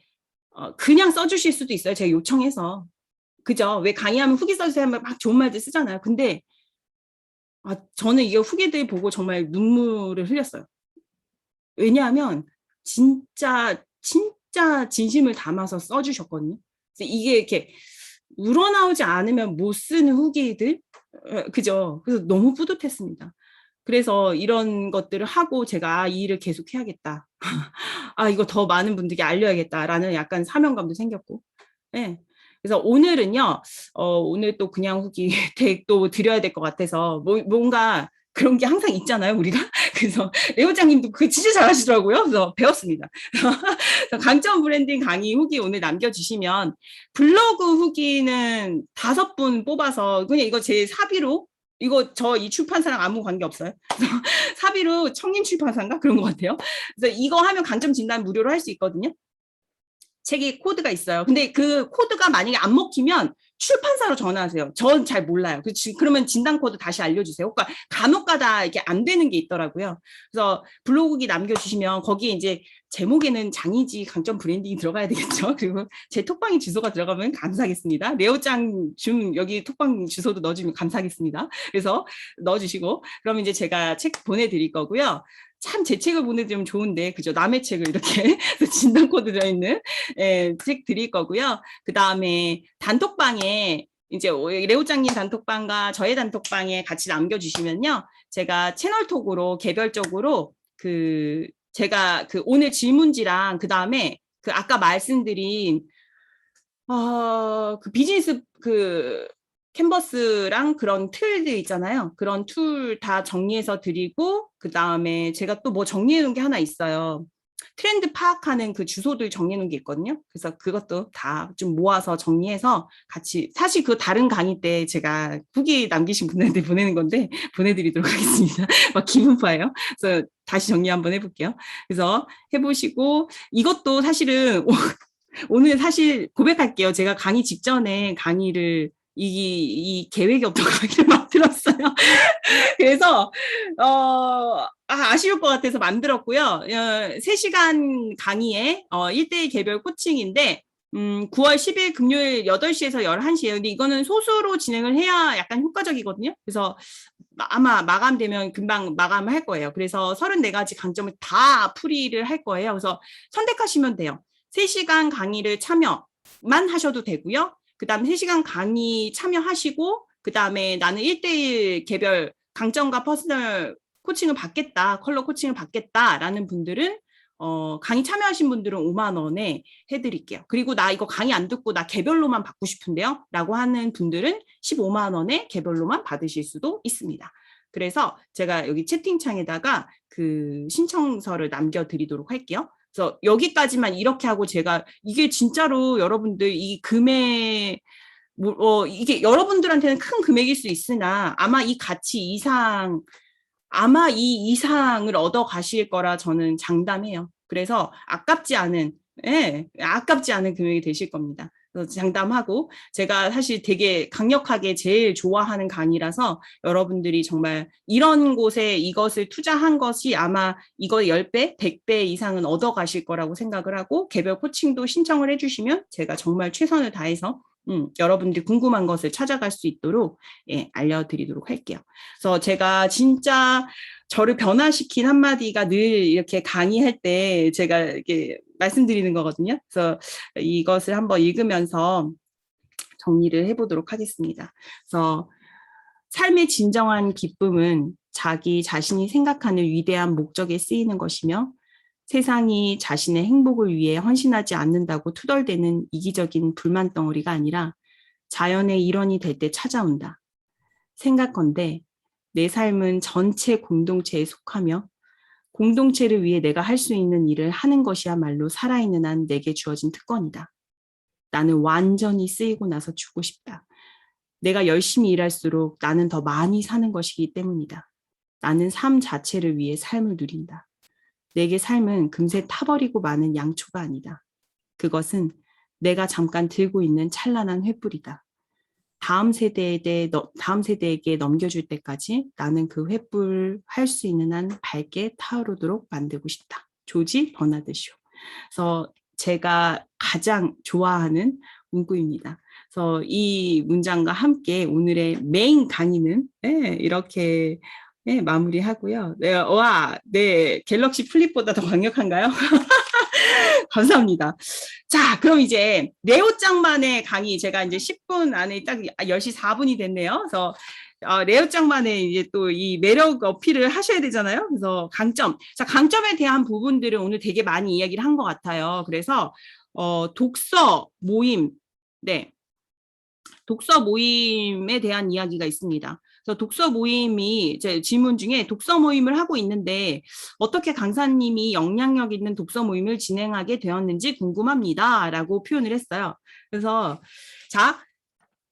그냥 써주실 수도 있어요. 제가 요청해서. 그죠? 왜 강의하면 후기 써주세요 하면 막 좋은 말들 쓰잖아요. 근데 저는 이게 후기들 보고 정말 눈물을 흘렸어요. 왜냐하면 진짜 진심을 담아서 써주셨거든요. 그래서 이게 이렇게 우러나오지 않으면 못 쓰는 후기들, 그죠? 그래서 너무 뿌듯했습니다. 그래서 이런 것들을 하고 제가 이 일을 계속 해야겠다. 이거 더 많은 분들에게 알려야겠다라는 약간 사명감도 생겼고. 네. 그래서 오늘은요, 오늘 또 그냥 후기 또 드려야 될 것 같아서 뭔가 그런 게 항상 있잖아요, 우리가. 그래서 레오장님도 그거 진짜 잘하시더라고요. 그래서 배웠습니다. 강점 브랜딩 강의 후기 오늘 남겨주시면 블로그 후기는 5분 뽑아서 그냥 이거 제 사비로 이거 이 출판사랑 아무 관계 없어요. 그래서 사비로 청림 출판사인가 그런 것 같아요. 그래서 이거 하면 강점 진단 무료로 할 수 있거든요. 책에 코드가 있어요. 근데 그 코드가 만약에 안 먹히면 출판사로 전화하세요. 전 잘 몰라요. 그러면 진단 코드 다시 알려주세요. 그러니까 간혹가다 이게 안 되는 게 있더라고요. 그래서 블로그기 남겨주시면 거기에 이제 제목에는 장이지 강점 브랜딩이 들어가야 되겠죠. 그리고 제 톡방이 주소가 들어가면 감사하겠습니다. 레오짱 여기 톡방 주소도 넣어주면 감사하겠습니다. 그래서 넣어주시고 그러면 이제 제가 책 보내드릴 거고요. 참 제 책을 보내드리면 좋은데 그죠? 남의 책을 이렇게 진단 코드 들어있는 책 드릴 거고요. 그 다음에 단톡방에 이제 레오짱님 단톡방과 저의 단톡방에 같이 남겨주시면요. 제가 채널톡으로 개별적으로 제가 오늘 질문지랑 그 다음에 아까 말씀드린 비즈니스 캔버스랑 그런 틀들 있잖아요. 그런 툴 다 정리해서 드리고 그 다음에 제가 또 뭐 정리해 놓은 게 하나 있어요. 트렌드 파악하는 그 주소들 정리해 놓은 게 있거든요. 그래서 그것도 다 좀 모아서 정리해서 같이, 사실 그 다른 강의 때 제가 후기 남기신 분들한테 보내는 건데 보내드리도록 하겠습니다. 막 기분파예요. 그래서 다시 정리 한번 해볼게요. 그래서 해보시고, 이것도 사실은 오늘 사실 고백할게요. 제가 강의 직전에 강의를 이 계획이 없던 강의를 만들었어요. 그래서 아쉬울 것 같아서 만들었고요. 3시간 강의에 1대1 개별 코칭인데 9월 10일 금요일 8시에서 11시예요. 근데 이거는 소수로 진행을 해야 약간 효과적이거든요. 그래서 아마 마감되면 금방 마감을 할 거예요. 그래서 34가지 강점을 다 풀이를 할 거예요. 그래서 선택하시면 돼요. 3시간 강의를 참여만 하셔도 되고요. 그 다음에 3시간 강의 참여하시고, 그 다음에 나는 1대1 개별 강점과 퍼스널 코칭을 받겠다, 컬러 코칭을 받겠다라는 분들은 강의 참여하신 분들은 5만 원에 해드릴게요. 그리고 나 이거 강의 안 듣고 나 개별로만 받고 싶은데요? 라고 하는 분들은 15만 원에 개별로만 받으실 수도 있습니다. 그래서 제가 여기 채팅창에다가 그 신청서를 남겨드리도록 할게요. 그래서 여기까지만 이렇게 하고 제가 이게 진짜로 여러분들 이 금액 이게 여러분들한테는 큰 금액일 수 있으나 아마 이 가치 이상 아마 이 이상을 얻어 가실 거라 저는 장담해요. 그래서 아깝지 않은 금액이 되실 겁니다. 그래서 장담하고 제가 사실 되게 강력하게 제일 좋아하는 강의라서 여러분들이 정말 이런 곳에 이것을 투자한 것이 아마 이거 10배, 100배 이상은 얻어 가실 거라고 생각을 하고 개별 코칭도 신청을 해주시면 제가 정말 최선을 다해서 여러분들이 궁금한 것을 찾아갈 수 있도록 알려드리도록 할게요. 그래서 제가 진짜 저를 변화시킨 한마디가 늘 이렇게 강의할 때 제가 이렇게 말씀드리는 거거든요. 그래서 이것을 한번 읽으면서 정리를 해보도록 하겠습니다. 그래서 삶의 진정한 기쁨은 자기 자신이 생각하는 위대한 목적에 쓰이는 것이며 세상이 자신의 행복을 위해 헌신하지 않는다고 투덜대는 이기적인 불만 덩어리가 아니라 자연의 일원이 될 때 찾아온다. 생각건대 내 삶은 전체 공동체에 속하며 공동체를 위해 내가 할 수 있는 일을 하는 것이야말로 살아있는 한 내게 주어진 특권이다. 나는 완전히 쓰이고 나서 죽고 싶다. 내가 열심히 일할수록 나는 더 많이 사는 것이기 때문이다. 나는 삶 자체를 위해 삶을 누린다. 내게 삶은 금세 타버리고 마는 양초가 아니다. 그것은 내가 잠깐 들고 있는 찬란한 횃불이다. 다음 세대에게 넘겨줄 때까지 나는 그 횃불을 할 수 있는 한 밝게 타오르도록 만들고 싶다. 조지 버나드쇼. 그래서 제가 가장 좋아하는 문구입니다. 그래서 이 문장과 함께 오늘의 메인 강의는 이렇게 마무리하고요. 네, 갤럭시 플립보다 더 강력한가요? 감사합니다. 자, 그럼 이제 레오짱만의 강의 제가 이제 10분 안에 딱 10시 4분이 됐네요. 그래서 레오짱만의 이제 또 이 매력 어필을 하셔야 되잖아요. 그래서 강점. 자, 강점에 대한 부분들은 오늘 되게 많이 이야기를 한 것 같아요. 그래서 독서 모임, 독서 모임에 대한 이야기가 있습니다. 그래서 독서 모임이 제 질문 중에 독서 모임을 하고 있는데 어떻게 강사님이 영향력 있는 독서 모임을 진행하게 되었는지 궁금합니다. 라고 표현을 했어요. 그래서 자,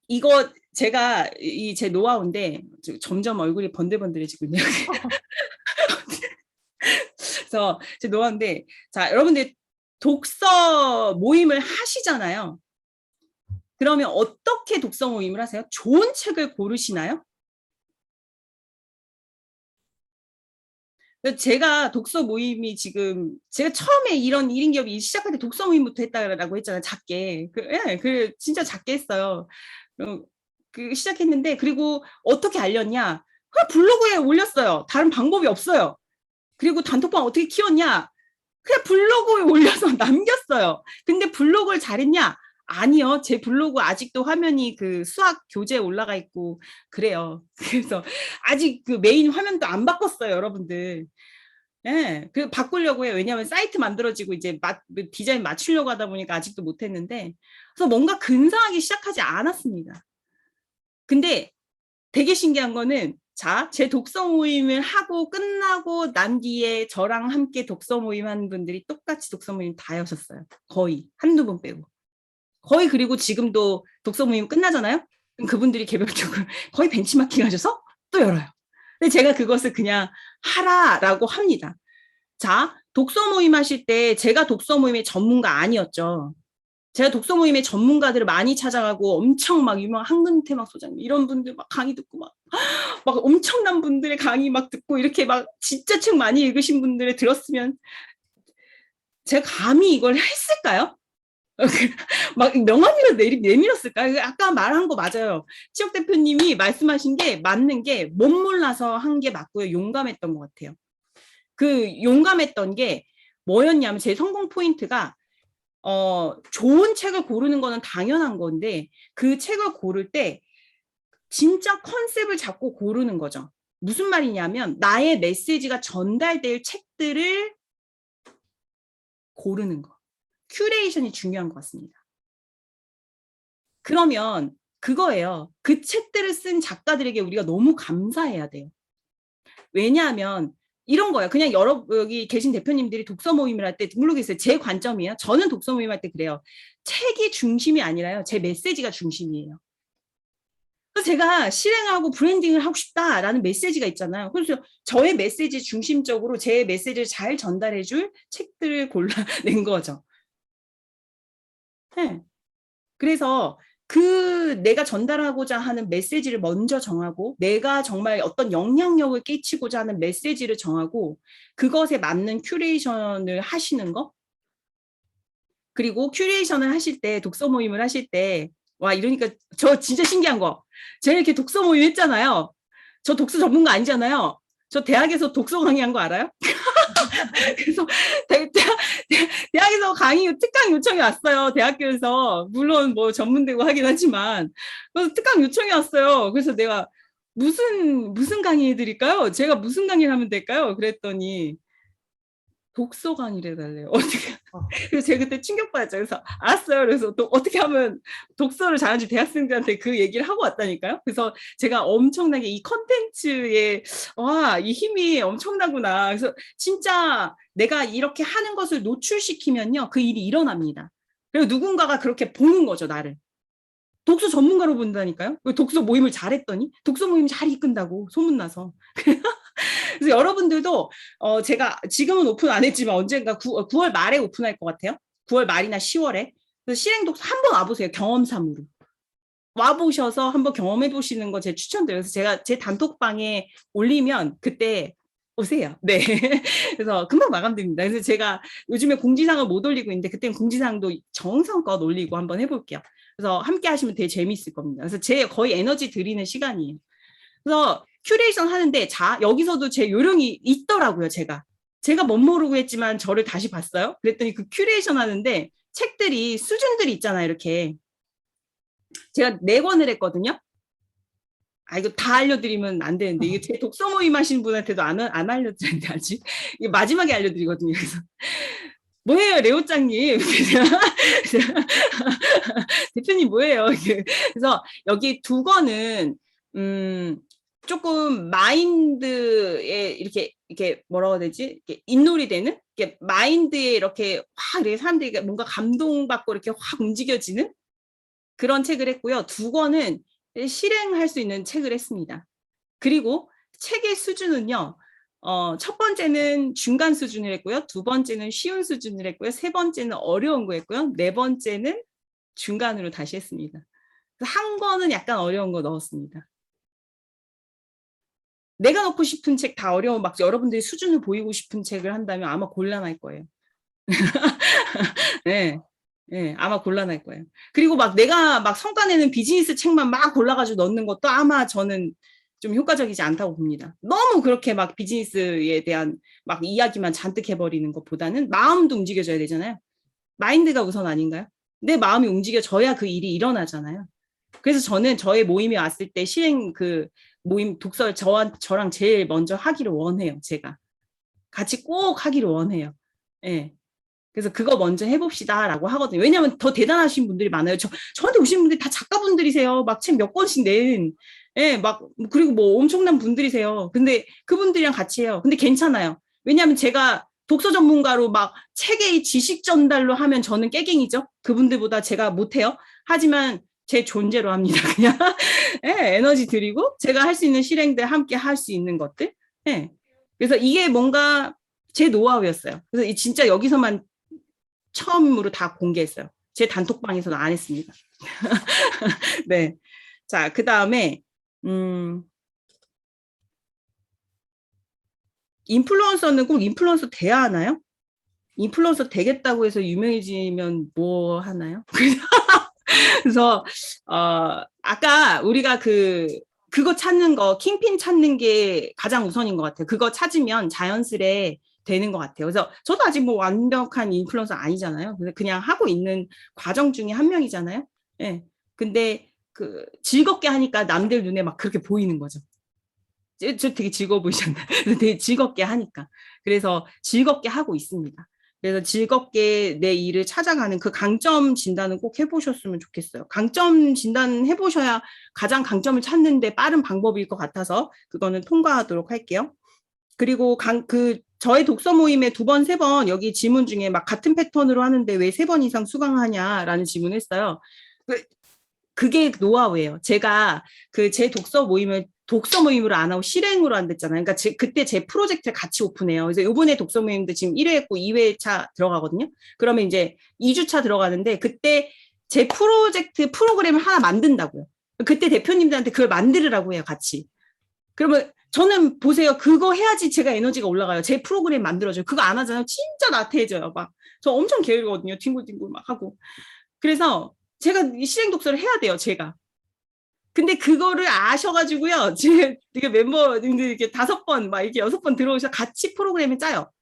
이거 제가 제 노하우인데 점점 얼굴이 번들번들해지고 있네요. 그래서 제 노하우인데 자, 여러분들 독서 모임을 하시잖아요. 그러면 어떻게 독서 모임을 하세요? 좋은 책을 고르시나요? 제가 독서 모임이 지금 제가 처음에 이런 1인 기업이 시작할 때 독서 모임부터 했다라고 했잖아요. 작게. 진짜 작게 했어요. 시작했는데 그리고 어떻게 알렸냐? 블로그에 올렸어요. 다른 방법이 없어요. 그리고 단톡방 어떻게 키웠냐? 그냥 블로그에 올려서 남겼어요. 근데 블로그를 잘했냐? 아니요. 제 블로그 아직도 화면이 그 수학 교재에 올라가 있고 그래요. 그래서 아직 그 메인 화면도 안 바꿨어요, 여러분들. 그 바꾸려고 해요. 왜냐하면 사이트 만들어지고 이제 디자인 맞추려고 하다 보니까 아직도 못했는데, 그래서 뭔가 근사하게 시작하지 않았습니다. 근데 되게 신기한 거는 자, 제 독서 모임을 하고 끝나고 난 뒤에 저랑 함께 독서 모임 하는 분들이 똑같이 독서 모임 다 하셨어요. 거의 한두 분 빼고. 거의. 그리고 지금도 독서 모임 끝나잖아요. 그럼 그분들이 개별적으로 거의 벤치마킹 하셔서 또 열어요. 근데 제가 그것을 그냥 하라라고 합니다. 자, 독서 모임 하실 때 제가 독서 모임의 전문가 아니었죠. 제가 독서 모임의 전문가들을 많이 찾아가고 엄청 막 유명한 한근태 막 소장님 이런 분들 막 강의 듣고 막 엄청난 분들의 강의 막 듣고 이렇게 막 진짜 책 많이 읽으신 분들의 들었으면 제가 감히 이걸 했을까요? 막 명함이라도 내밀었을까요? 아까 말한 거 맞아요. 치혁 대표님이 말씀하신 게 맞는 게 못 몰라서 한 게 맞고요. 용감했던 것 같아요. 그 용감했던 게 뭐였냐면 제 성공 포인트가 좋은 책을 고르는 거는 당연한 건데 그 책을 고를 때 진짜 컨셉을 잡고 고르는 거죠. 무슨 말이냐면 나의 메시지가 전달될 책들을 고르는 거. 큐레이션이 중요한 것 같습니다. 그러면 그거예요. 그 책들을 쓴 작가들에게 우리가 너무 감사해야 돼요. 왜냐하면 이런 거예요. 그냥 여기 계신 대표님들이 독서 모임을 할 때 모르겠어요. 제 관점이에요. 저는 독서 모임 할 때 그래요. 책이 중심이 아니라요. 제 메시지가 중심이에요. 그래서 제가 실행하고 브랜딩을 하고 싶다라는 메시지가 있잖아요. 그래서 저의 메시지 중심적으로 제 메시지를 잘 전달해 줄 책들을 골라낸 거죠. 네. 그래서 내가 전달하고자 하는 메시지를 먼저 정하고 내가 정말 어떤 영향력을 끼치고자 하는 메시지를 정하고 그것에 맞는 큐레이션을 하시는 거. 그리고 큐레이션을 하실 때 독서 모임을 하실 때 와 이러니까 저 진짜 신기한 거 제가 이렇게 독서 모임 했잖아요. 저 독서 전문가 아니잖아요. 저 대학에서 독서 강의한 거 알아요? 그래서 대학에서 특강 요청이 왔어요. 대학교에서 물론 뭐 전문대고 하긴 하지만 그래서 특강 요청이 왔어요. 그래서 내가 무슨 강의 해드릴까요? 제가 무슨 강의를 하면 될까요? 그랬더니 독서 강의를 해달래요. 어떻게? 그래서 제가 그때 충격받았죠. 그래서 알았어요. 그래서 또 어떻게 하면 독서를 잘하는지 대학생들한테 그 얘기를 하고 왔다니까요. 그래서 제가 엄청나게 이 컨텐츠에 이 힘이 엄청나구나. 그래서 진짜 내가 이렇게 하는 것을 노출시키면요. 그 일이 일어납니다. 그리고 누군가가 그렇게 보는 거죠. 나를. 독서 전문가로 본다니까요. 독서 모임을 잘했더니 독서 모임 잘 이끈다고 소문나서. 그래서 여러분들도 제가 지금은 오픈 안 했지만 언젠가 9월 말에 오픈할 것 같아요. 9월 말이나 10월에. 그래서 실행독서 한번 와보세요. 경험삼으로. 와보셔서 한번 경험해 보시는 거 제가 추천드려요. 그래서 제가 제 단톡방에 올리면 그때 오세요. 네. 그래서 금방 마감됩니다. 그래서 제가 요즘에 공지사항을 못 올리고 있는데 그때는 공지사항도 정성껏 올리고 한번 해볼게요. 그래서 함께 하시면 되게 재미있을 겁니다. 그래서 제 거의 에너지 드리는 시간이에요. 그래서 큐레이션 하는데 여기서도 제 요령이 있더라고요. 제가 멋 모르고 했지만 저를 다시 봤어요. 그랬더니 그 큐레이션 하는데 책들이 수준들이 있잖아요. 이렇게 제가 4권을 했거든요. 이거 다 알려드리면 안 되는데 이게 제 독서 모임 하시는 분한테도 안 알려드렸는데 아직 이게 마지막에 알려드리거든요. 그래서 뭐예요, 레오짱님? 대표님 뭐예요? 그래서 여기 2권은 조금 마인드에 이렇게 뭐라고 해야 되지? 이렇게 인놀이 되는? 이렇게 마인드에 이렇게 사람들이 뭔가 감동받고 이렇게 확 움직여지는 그런 책을 했고요. 2권은 실행할 수 있는 책을 했습니다. 그리고 책의 수준은요. 첫 번째는 중간 수준을 했고요. 2번째는 쉬운 수준을 했고요. 3번째는 어려운 거 했고요. 4번째는 중간으로 다시 했습니다. 한 권은 약간 어려운 거 넣었습니다. 내가 넣고 싶은 책 다 어려운 막 여러분들이 수준을 보이고 싶은 책을 한다면 아마 곤란할 거예요. 네. 네, 아마 곤란할 거예요. 그리고 막 내가 막 성과 내는 비즈니스 책만 막 골라가지고 넣는 것도 아마 저는 좀 효과적이지 않다고 봅니다. 너무 그렇게 막 비즈니스에 대한 막 이야기만 잔뜩 해버리는 것보다는 마음도 움직여져야 되잖아요. 마인드가 우선 아닌가요? 내 마음이 움직여져야 그 일이 일어나잖아요. 그래서 저는 저의 모임에 왔을 때 모임 독서를 저랑 제일 먼저 하기를 원해요. 제가 같이 꼭 하기를 원해요. 예. 그래서 그거 먼저 해봅시다라고 하거든요. 왜냐하면 더 대단하신 분들이 많아요. 저한테 오신 분들이 다 작가분들이세요. 막 책 몇 권씩 낸 예, 막, 그리고 뭐 엄청난 분들이세요. 근데 그분들이랑 같이 해요. 근데 괜찮아요. 왜냐하면 제가 독서 전문가로 막 책의 지식 전달로 하면 저는 깨갱이죠. 그분들보다 제가 못해요. 하지만 제 존재로 합니다. 그냥 예, 에너지 드리고 제가 할 수 있는 실행들 함께 할 수 있는 것들. 예. 그래서 이게 뭔가 제 노하우였어요. 그래서 진짜 여기서만 처음으로 다 공개했어요. 제 단톡방에서는 안 했습니다. 네. 자, 그 다음에, 인플루언서는 꼭 인플루언서 돼야 하나요? 인플루언서 되겠다고 해서 유명해지면 뭐 하나요? 그래서, 아까 우리가 그거 찾는 거, 킹핀 찾는 게 가장 우선인 것 같아요. 그거 찾으면 자연스레 되는 것 같아요. 그래서 저도 아직 뭐 완벽한 인플루언서 아니잖아요. 그냥 하고 있는 과정 중에 한 명이잖아요. 예. 근데 즐겁게 하니까 남들 눈에 막 그렇게 보이는 거죠. 저 되게 즐거워 보이셨나요? 되게 즐겁게 하니까. 그래서 즐겁게 하고 있습니다. 그래서 즐겁게 내 일을 찾아가는 그 강점 진단은 꼭 해보셨으면 좋겠어요. 강점 진단 해보셔야 가장 강점을 찾는데 빠른 방법일 것 같아서 그거는 통과하도록 할게요. 그리고 저의 독서 모임에 2번, 3번 여기 질문 중에 막 같은 패턴으로 하는데 왜 3번 이상 수강하냐라는 질문을 했어요. 그게 노하우예요. 제가 제 독서 모임으로 안 하고 실행으로 한댔잖아요. 그러니까 그때 제 프로젝트를 같이 오픈해요. 그래서 이번에 독서 모임도 지금 1회 했고 2회차 들어가거든요. 그러면 이제 2주차 들어가는데 그때 제 프로젝트 프로그램을 하나 만든다고요. 그때 대표님들한테 그걸 만들으라고 해요, 같이. 그러면 저는 보세요. 그거 해야지 제가 에너지가 올라가요. 제 프로그램 만들어줘요. 그거 안 하잖아요. 진짜 나태해져요. 막. 저 엄청 게으르거든요. 뒹굴뒹굴 막 하고. 그래서 제가 실행 독서를 해야 돼요, 제가. 근데 그거를 아셔가지고요, 되게 멤버님들 이렇게 5번, 막 이렇게 6번 들어오셔서 같이 프로그램을 짜요.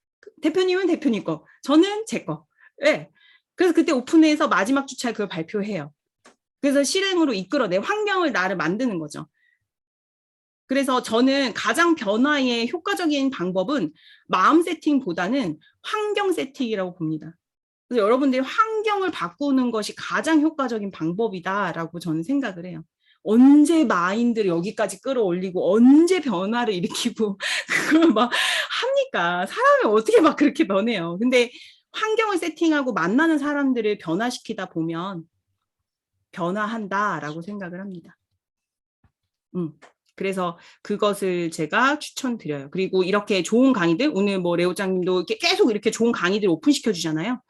대표님은 대표님 거, 저는 제 거. 네. 그래서 그때 오픈해서 마지막 주차에 그걸 발표해요. 그래서 실행으로 이끌어내 환경을 나를 만드는 거죠. 그래서 저는 가장 변화의 효과적인 방법은 마음 세팅보다는 환경 세팅이라고 봅니다. 그래서 여러분들이 환경을 바꾸는 것이 가장 효과적인 방법이다라고 저는 생각을 해요. 언제 마인드를 여기까지 끌어올리고 언제 변화를 일으키고 그걸 막 합니까? 사람이 어떻게 막 그렇게 변해요. 근데 환경을 세팅하고 만나는 사람들을 변화시키다 보면 변화한다라고 생각을 합니다. 그래서 그것을 제가 추천드려요. 그리고 이렇게 좋은 강의들, 오늘 뭐 레오장님도 계속 이렇게 좋은 강의들 오픈시켜 주잖아요.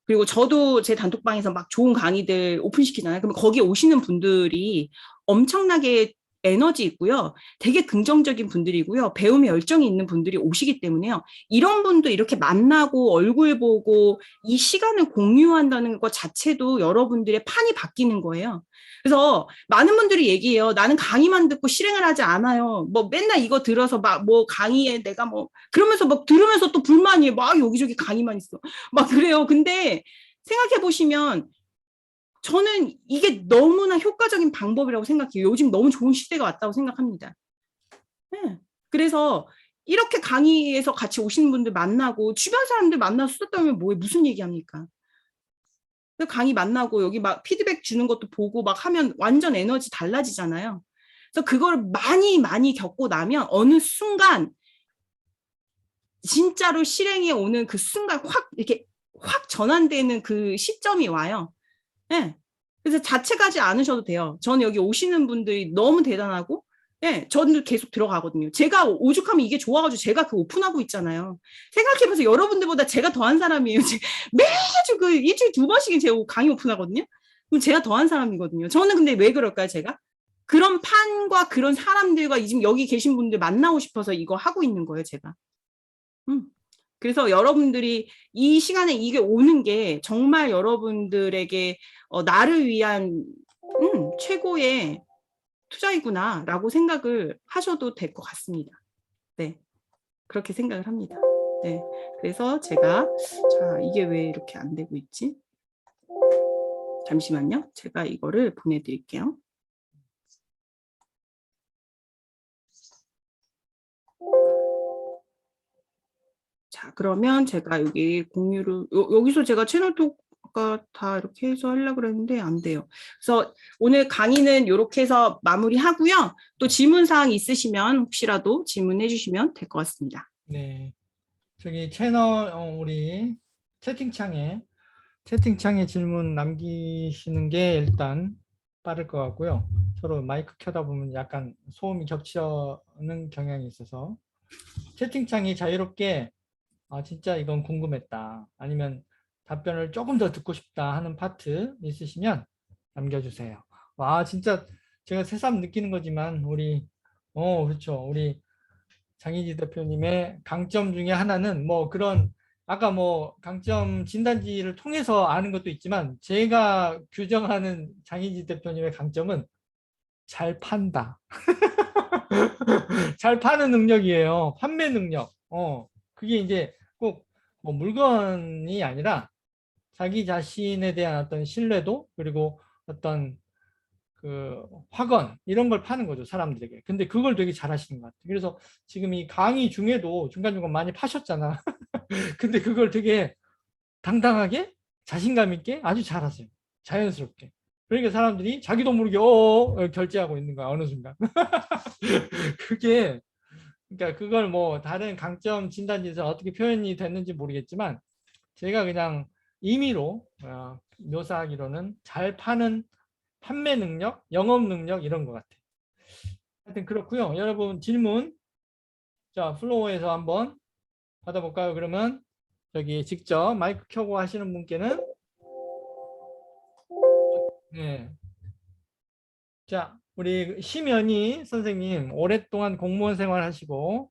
그리고 저도 제 단톡방에서 막 좋은 강의들 오픈시키잖아요. 그러면 거기 오시는 분들이 엄청나게 에너지 있고요. 되게 긍정적인 분들이고요. 배움에 열정이 있는 분들이 오시기 때문에요. 이런 분도 이렇게 만나고 얼굴 보고 이 시간을 공유한다는 것 자체도 여러분들의 판이 바뀌는 거예요. 그래서 많은 분들이 얘기해요. 나는 강의만 듣고 실행을 하지 않아요. 뭐 맨날 이거 들어서 막 뭐 강의에 내가 뭐 그러면서 막 들으면서 또 불만이에요. 막 여기저기 강의만 있어. 막 그래요. 근데 생각해 보시면 저는 이게 너무나 효과적인 방법이라고 생각해요. 요즘 너무 좋은 시대가 왔다고 생각합니다. 네. 그래서 이렇게 강의에서 같이 오시는 분들 만나고 주변 사람들 만나서 수다 떨면 뭐에 무슨 얘기합니까? 강의 만나고 여기 막 피드백 주는 것도 보고 막 하면 완전 에너지 달라지잖아요. 그래서 그걸 많이 많이 겪고 나면 어느 순간 진짜로 실행에 오는 그 순간 이렇게 확 전환되는 그 시점이 와요. 네. 그래서 자책하지 않으셔도 돼요. 저는 여기 오시는 분들이 너무 대단하고, 네, 저는 계속 들어가거든요. 제가 오죽하면 이게 좋아가지고 제가 오픈하고 있잖아요. 생각해보세요. 여러분들보다 제가 더한 사람이에요. 매주 일주일에 2번씩은 제가 강의 오픈하거든요. 그럼 제가 더한 사람이거든요. 저는 근데 왜 그럴까요, 제가? 그런 판과 그런 사람들과 지금 여기 계신 분들 만나고 싶어서 이거 하고 있는 거예요, 제가. 그래서 여러분들이 이 시간에 이게 오는 게 정말 여러분들에게 나를 위한 최고의 투자이구나라고 생각을 하셔도 될 것 같습니다. 네, 그렇게 생각을 합니다. 네, 그래서 제가 이게 왜 이렇게 안 되고 있지? 잠시만요. 제가 이거를 보내드릴게요. 자, 그러면 제가 여기 공유를 여기서 제가 채널톡 아까 다 이렇게 해서 하려고 그랬는데 안 돼요. 그래서 오늘 강의는 이렇게 해서 마무리하고요. 또 질문사항 있으시면 혹시라도 질문해 주시면 될 것 같습니다. 네. 저기 채널 우리 채팅창에 질문 남기시는 게 일단 빠를 것 같고요. 서로 마이크 켜다 보면 약간 소음이 겹치는 경향이 있어서 채팅창이 자유롭게 진짜 이건 궁금했다. 아니면 답변을 조금 더 듣고 싶다 하는 파트 있으시면 남겨주세요. 와, 진짜 제가 새삼 느끼는 거지만 그렇죠. 우리 장희지 대표님의 강점 중에 하나는 뭐 그런 아까 뭐 강점 진단지를 통해서 아는 것도 있지만 제가 규정하는 장희지 대표님의 강점은 잘 판다. 잘 파는 능력이에요. 판매 능력. 그게 이제 꼭 뭐 물건이 아니라 자기 자신에 대한 어떤 신뢰도 그리고 어떤 그 학원 이런 걸 파는 거죠, 사람들에게. 근데 그걸 되게 잘하시는 것 같아요. 그래서 지금 이 강의 중에도 중간중간 많이 파셨잖아. 근데 그걸 되게 당당하게 자신감 있게 아주 잘하세요. 자연스럽게. 그러니까 사람들이 자기도 모르게 결제하고 있는 거야, 어느 순간. 그게 그러니까 그걸 뭐 다른 강점 진단지에서 어떻게 표현이 됐는지 모르겠지만 제가 그냥 임의로 묘사하기로는 잘 파는 판매 능력, 영업 능력 이런 것 같아요. 하여튼 그렇고요. 여러분 질문 자 플로어에서 한번 받아볼까요? 그러면 저기 직접 마이크 켜고 하시는 분께는 네. 자 우리 심연희 선생님 오랫동안 공무원 생활 하시고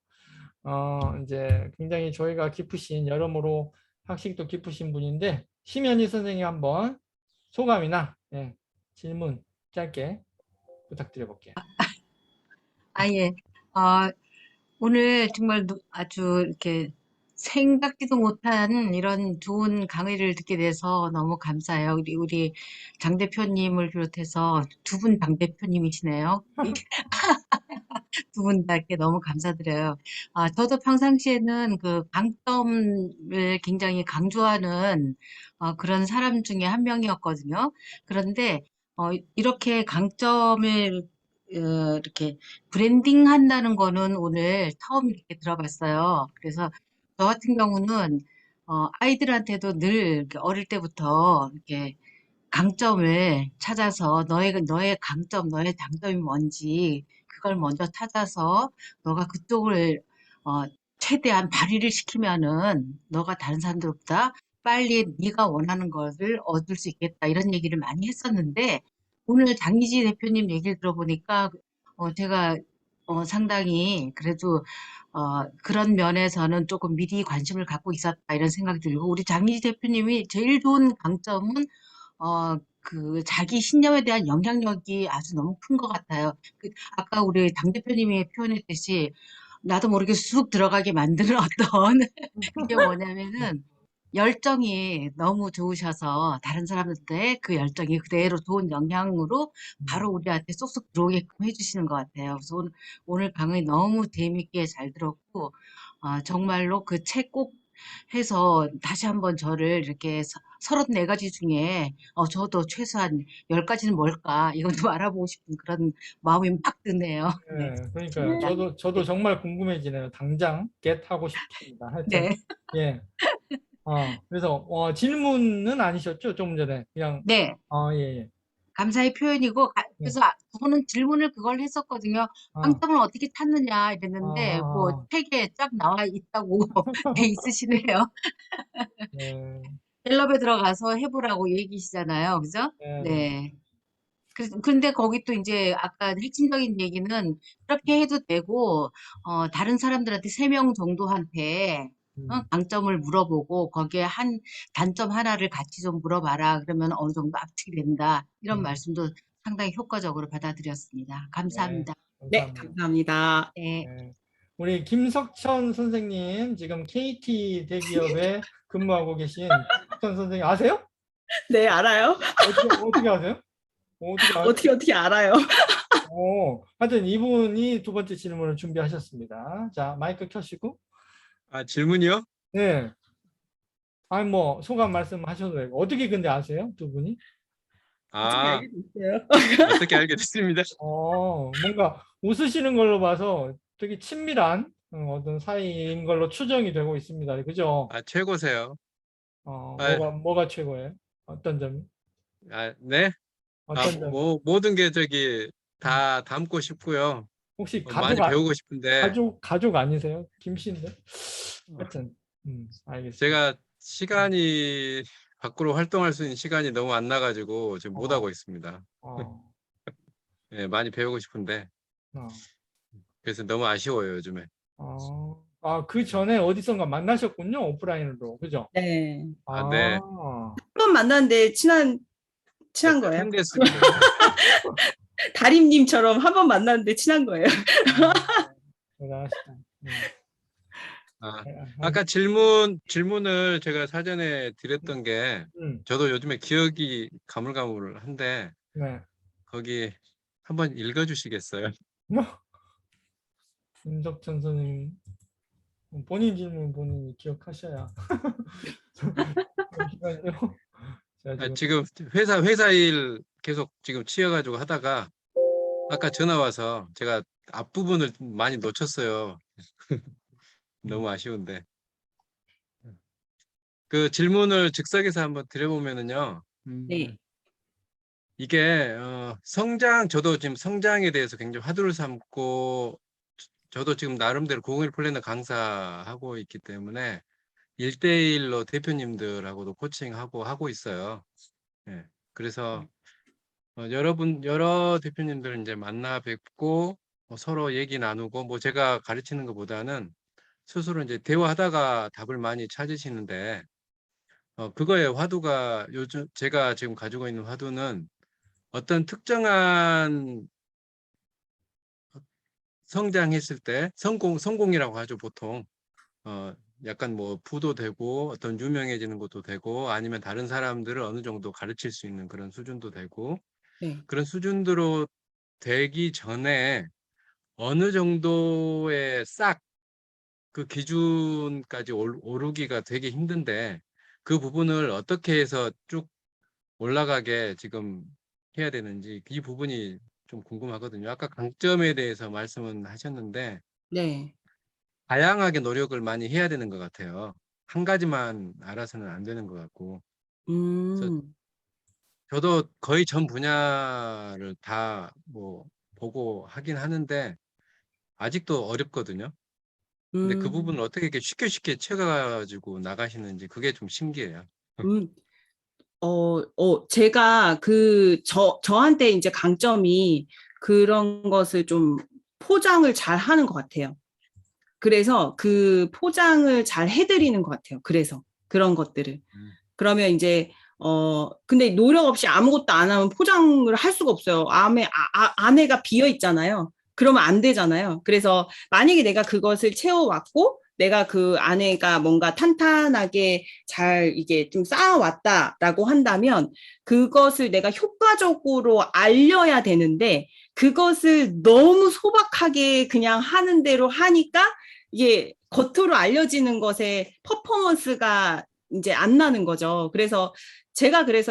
이제 굉장히 저희가 깊으신 여러모로 학식도 깊으신 분인데 심연희 선생님 한번 소감이나 질문 짧게 부탁드려 볼게요. 예. 오늘 정말 아주 이렇게 생각지도 못한 이런 좋은 강의를 듣게 돼서 너무 감사해요. 우리 장 대표님을 비롯해서 두 분 장 대표님이시네요. 두 분 다 이렇게 너무 감사드려요. 저도 평상시에는 그 강점을 굉장히 강조하는 그런 사람 중에 한 명이었거든요. 그런데 이렇게 강점을 이렇게 브랜딩 한다는 거는 오늘 처음 이렇게 들어봤어요. 그래서 저 같은 경우는 아이들한테도 늘 이렇게 어릴 때부터 이렇게 강점을 찾아서 너의 강점, 너의 장점이 뭔지 그걸 먼저 찾아서 너가 그쪽을 어, 최대한 발휘를 시키면은 너가 다른 사람들보다 빨리 네가 원하는 것을 얻을 수 있겠다 이런 얘기를 많이 했었는데 오늘 장희지 대표님 얘기를 들어보니까 제가 상당히 그래도 그런 면에서는 조금 미리 관심을 갖고 있었다 이런 생각이 들고 우리 장희지 대표님이 제일 좋은 강점은 그 자기 신념에 대한 영향력이 아주 너무 큰 것 같아요. 아까 우리 당 대표님이 표현했듯이 나도 모르게 쑥 들어가게 만드는 어떤 그게 뭐냐면은 열정이 너무 좋으셔서 다른 사람들의 그 열정이 그대로 좋은 영향으로 바로 우리한테 쏙쏙 들어오게끔 해주시는 것 같아요. 그래서 오늘 강의 너무 재밌게 잘 들었고 정말로 그 책 꼭 해서 다시 한번 저를 이렇게 34가지 중에 저도 최소한 10가지는 뭘까 이건 좀 알아보고 싶은 그런 마음이 막 드네요. 네. 그러니까요. 저도 정말 궁금해지네요. 당장 하고 싶습니다. 하여튼 네. 예. 그래서 질문은 아니셨죠? 조금 전에 그냥 네. 예. 감사의 표현이고 예. 그래서 저는 질문을 그걸 했었거든요. 강점을 어떻게 찾느냐 이랬는데 뭐 책에 쫙 나와 있다고 돼 있으시네요. 네. 갤럽에 들어가서 해보라고 얘기시잖아요. 그죠? 네. 네. 근데 거기 또 이제 아까 핵심적인 얘기는 그렇게 해도 되고, 다른 사람들한테 3명 정도한테 강점을 물어보고 거기에 한 단점 하나를 같이 좀 물어봐라. 그러면 어느 정도 압축이 된다. 이런 말씀도 상당히 효과적으로 받아들였습니다. 네. 감사합니다. 네, 감사합니다. 감사합니다. 네. 네. 우리 김석천 선생님 지금 KT 대기업에 근무하고 계신 석천 선생님 아세요? 네, 알아요. 어떻게 아세요? 어떻게 알아요? 하여튼 이분이 두 번째 질문을 준비하셨습니다. 자, 마이크 켜시고. 질문이요? 네. 아니 뭐 소감 말씀하셔도 되고 어떻게 근데 아세요 두 분이? 어떻게 아, 알게 됐어요? 어떻게 알게 됐습니다. 뭔가 웃으시는 걸로 봐서 되게 친밀한 어떤 사이인 걸로 추정이 되고 있습니다. 그죠? 아, 최고세요. 아, 뭐가 최고예요? 어떤 점이? 네. 어떤 점이? 모든 게 저기 음. 다 담고 싶고요. 혹시 많이 배우고 싶은데 가족 아니세요? 김씨인데? 하여튼, 알겠습니다. 제가 시간이 밖으로 활동할 수 있는 시간이 너무 안 나가지고 지금 못 하고 어, 있습니다. 어, 예, 많이 배우고 싶은데 어, 그래서 너무 아쉬워요, 요즘에. 그 전에 어디선가 만나셨군요, 오프라인으로. 그죠? 네. 아, 네. 한 번 만났는데 친한 거예요. 상대수죠. 다림님처럼 한 번 만났는데 친한 거예요. 대단하시다. 아, 네. 아까 질문을 제가 사전에 드렸던 게 저도 요즘에 기억이 가물가물한데 네. 거기 한번 읽어주시겠어요? 윤석천 선생님, 본인 질문 본인이 기억하셔야. 잠시만요. 제가 지금 지금 회사 일 계속 지금 치여가지고 하다가 아까 전화 와서 제가 앞부분을 많이 놓쳤어요. 너무 아쉬운데. 그 질문을 즉석에서 한번 드려보면은요. 네. 이게 저도 지금 성장에 대해서 굉장히 화두를 삼고 저도 지금 나름대로 공일 플래너 강사하고 있기 때문에 1대1로 대표님들하고도 코칭하고 하고 있어요. 예. 그래서 여러 대표님들 이제 만나 뵙고 서로 얘기 나누고 뭐 제가 가르치는 것보다는 스스로 이제 대화하다가 답을 많이 찾으시는데 그거의 화두가 요즘 제가 지금 가지고 있는 화두는 어떤 특정한 성장했을 때 성공이라고 하죠, 보통. 약간 뭐 부도 되고 어떤 유명해지는 것도 되고 아니면 다른 사람들을 어느 정도 가르칠 수 있는 그런 수준도 되고 네. 그런 수준으로 되기 전에 어느 정도의 싹 그 기준까지 오르기가 되게 힘든데 그 부분을 어떻게 해서 쭉 올라가게 지금 해야 되는지 이 부분이 좀 궁금하거든요. 아까 강점에 대해서 말씀은 하셨는데 네. 다양하게 노력을 많이 해야 되는 것 같아요. 한 가지만 알아서는 안 되는 것 같고. 그래서 음. 저도 거의 전 분야를 다 뭐 보고 하긴 하는데 아직도 어렵거든요. 근데 그 부분을 어떻게 이렇게 쉽게 채워가지고 나가시는지 그게 좀 신기해요. 음. 제가 저한테 이제 강점이 그런 것을 좀 포장을 잘 하는 것 같아요. 그래서 그 포장을 잘 해드리는 것 같아요. 그래서 그런 것들을. 그러면 이제, 근데 노력 없이 아무것도 안 하면 포장을 할 수가 없어요. 안에가 비어 있잖아요. 그러면 안 되잖아요. 그래서 만약에 내가 그것을 채워왔고, 내가 그 안에가 뭔가 탄탄하게 잘 이게 좀 쌓아왔다라고 한다면, 그것을 내가 효과적으로 알려야 되는데, 그것을 너무 소박하게 그냥 하는 대로 하니까, 이게 겉으로 알려지는 것에 퍼포먼스가 이제 안 나는 거죠. 그래서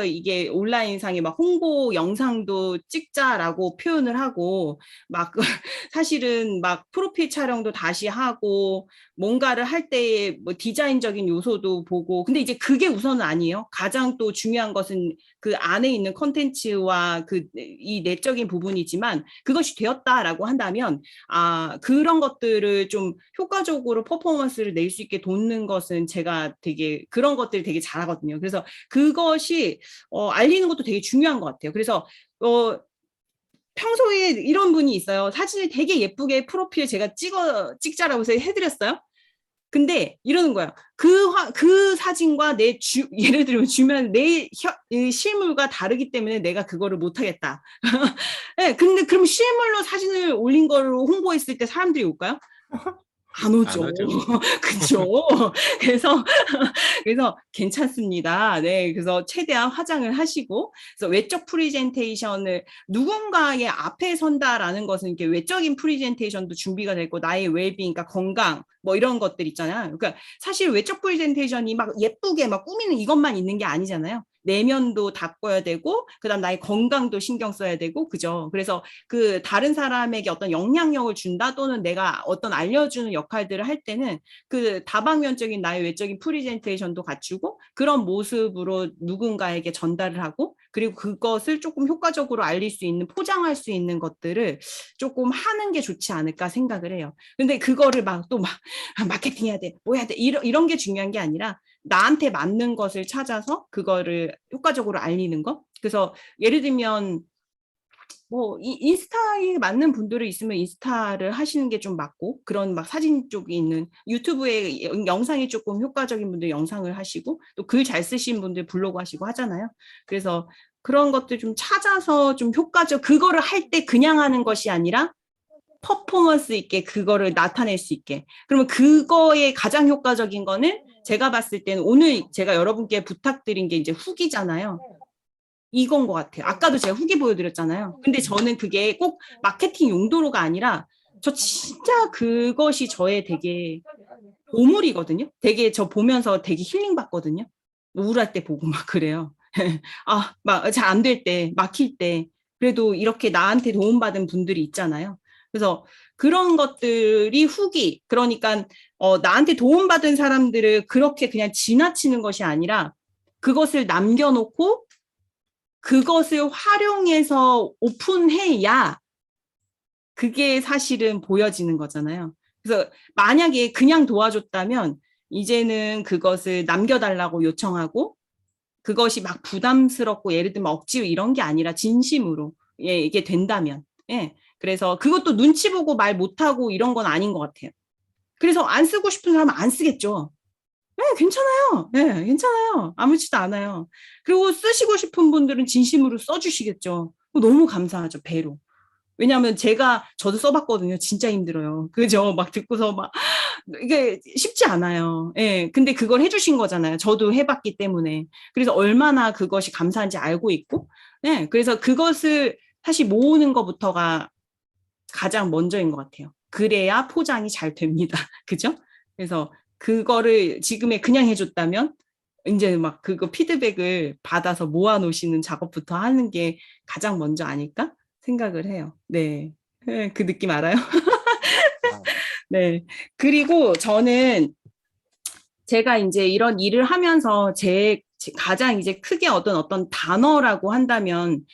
이게 온라인상에 막 홍보 영상도 찍자라고 표현을 하고 막 사실은 막 프로필 촬영도 다시 하고 뭔가를 할 때에 뭐 디자인적인 요소도 보고 근데 이제 그게 우선은 아니에요. 가장 또 중요한 것은 그 안에 있는 컨텐츠와 이 내적인 부분이지만 그것이 되었다라고 한다면 그런 것들을 좀 효과적으로 퍼포먼스를 낼 수 있게 돕는 것은 제가 되게 그런 것들을 되게 잘하거든요. 그래서 그것이 알리는 것도 되게 중요한 것 같아요. 그래서 평소에 이런 분이 있어요. 사진을 되게 예쁘게 프로필 제가 찍자라고 해서 해드렸어요. 근데 이러는 거야. 그 사진과 예를 들면 주면 내 실물과 다르기 때문에 내가 그거를 못하겠다. 네, 근데 그럼 실물로 사진을 올린 거로 홍보했을 때 사람들이 올까요? 안 오죠. 안 오죠. 그죠? 그래서 그래서 괜찮습니다. 네, 그래서 최대한 화장을 하시고, 그래서 외적 프리젠테이션을 누군가의 앞에 선다라는 것은 이게 외적인 프리젠테이션도 준비가 되고 나의 웰빙, 그러니까 건강 뭐 이런 것들 있잖아요. 그러니까 사실 외적 프리젠테이션이 막 예쁘게 막 꾸미는 이것만 있는 게 아니잖아요. 내면도 바꿔야 되고, 그다음 나의 건강도 신경 써야 되고, 그죠? 그래서 그 다른 사람에게 어떤 영향력을 준다 또는 내가 어떤 알려주는 역할들을 할 때는 그 다방면적인 나의 외적인 프리젠테이션도 갖추고 그런 모습으로 누군가에게 전달을 하고 그리고 그것을 조금 효과적으로 알릴 수 있는 포장할 수 있는 것들을 조금 하는 게 좋지 않을까 생각을 해요. 근데 그거를 막 또 막 마케팅 해야 돼, 뭐 해야 돼 이런 게 중요한 게 아니라 나한테 맞는 것을 찾아서 그거를 효과적으로 알리는 것. 그래서 예를 들면 뭐 인스타에 맞는 분들이 있으면 인스타를 하시는 게 좀 맞고 그런 막 사진 쪽에 있는 유튜브에 영상이 조금 효과적인 분들 영상을 하시고 또 글 잘 쓰시는 분들 블로그 하시고 하잖아요. 그래서 그런 것들 좀 찾아서 좀 효과적 그거를 할 때 그냥 하는 것이 아니라 퍼포먼스 있게 그거를 나타낼 수 있게. 그러면 그거에 가장 효과적인 거는 제가 봤을 때는 오늘 제가 여러분께 부탁드린 게 이제 후기잖아요. 이건 것 같아요. 아까도 제가 후기 보여드렸잖아요. 근데 저는 그게 꼭 마케팅 용도로가 아니라 저 진짜 그것이 저의 되게 보물이거든요. 되게 저 보면서 되게 힐링 받거든요. 우울할 때 보고 막 그래요. 아, 막 잘 안 될 때, 막힐 때 그래도 이렇게 나한테 도움받은 분들이 있잖아요. 그래서 그런 것들이 후기, 그러니까 나한테 도움받은 사람들을 그렇게 그냥 지나치는 것이 아니라 그것을 남겨놓고 그것을 활용해서 오픈해야 그게 사실은 보여지는 거잖아요. 그래서 만약에 그냥 도와줬다면 이제는 그것을 남겨달라고 요청하고 그것이 막 부담스럽고 예를 들면 억지로 이런 게 아니라 진심으로 예, 이게 된다면 예. 그래서 그것도 눈치 보고 말 못하고 이런 건 아닌 것 같아요. 그래서 안 쓰고 싶은 사람은 안 쓰겠죠. 네, 괜찮아요. 네, 괜찮아요. 아무렇지도 않아요. 그리고 쓰시고 싶은 분들은 진심으로 써주시겠죠. 너무 감사하죠, 배로. 왜냐하면 저도 써봤거든요. 진짜 힘들어요. 그죠? 막 듣고서 막, 이게 쉽지 않아요. 예. 근데 그걸 해주신 거잖아요. 저도 해봤기 때문에. 그래서 얼마나 그것이 감사한지 알고 있고, 예. 그래서 그것을 사실 모으는 것부터가 가장 먼저인 것 같아요. 그래야 포장이 잘 됩니다. 그죠? 그래서 그거를 지금에 그냥 해줬다면 이제 막 그거 피드백을 받아서 모아놓으시는 작업부터 하는 게 가장 먼저 아닐까 생각을 해요. 네. 네, 그 느낌 알아요? 아, 네. 그리고 저는 제가 이제 이런 일을 하면서 가장 이제 크게 얻은 어떤 단어라고 한다면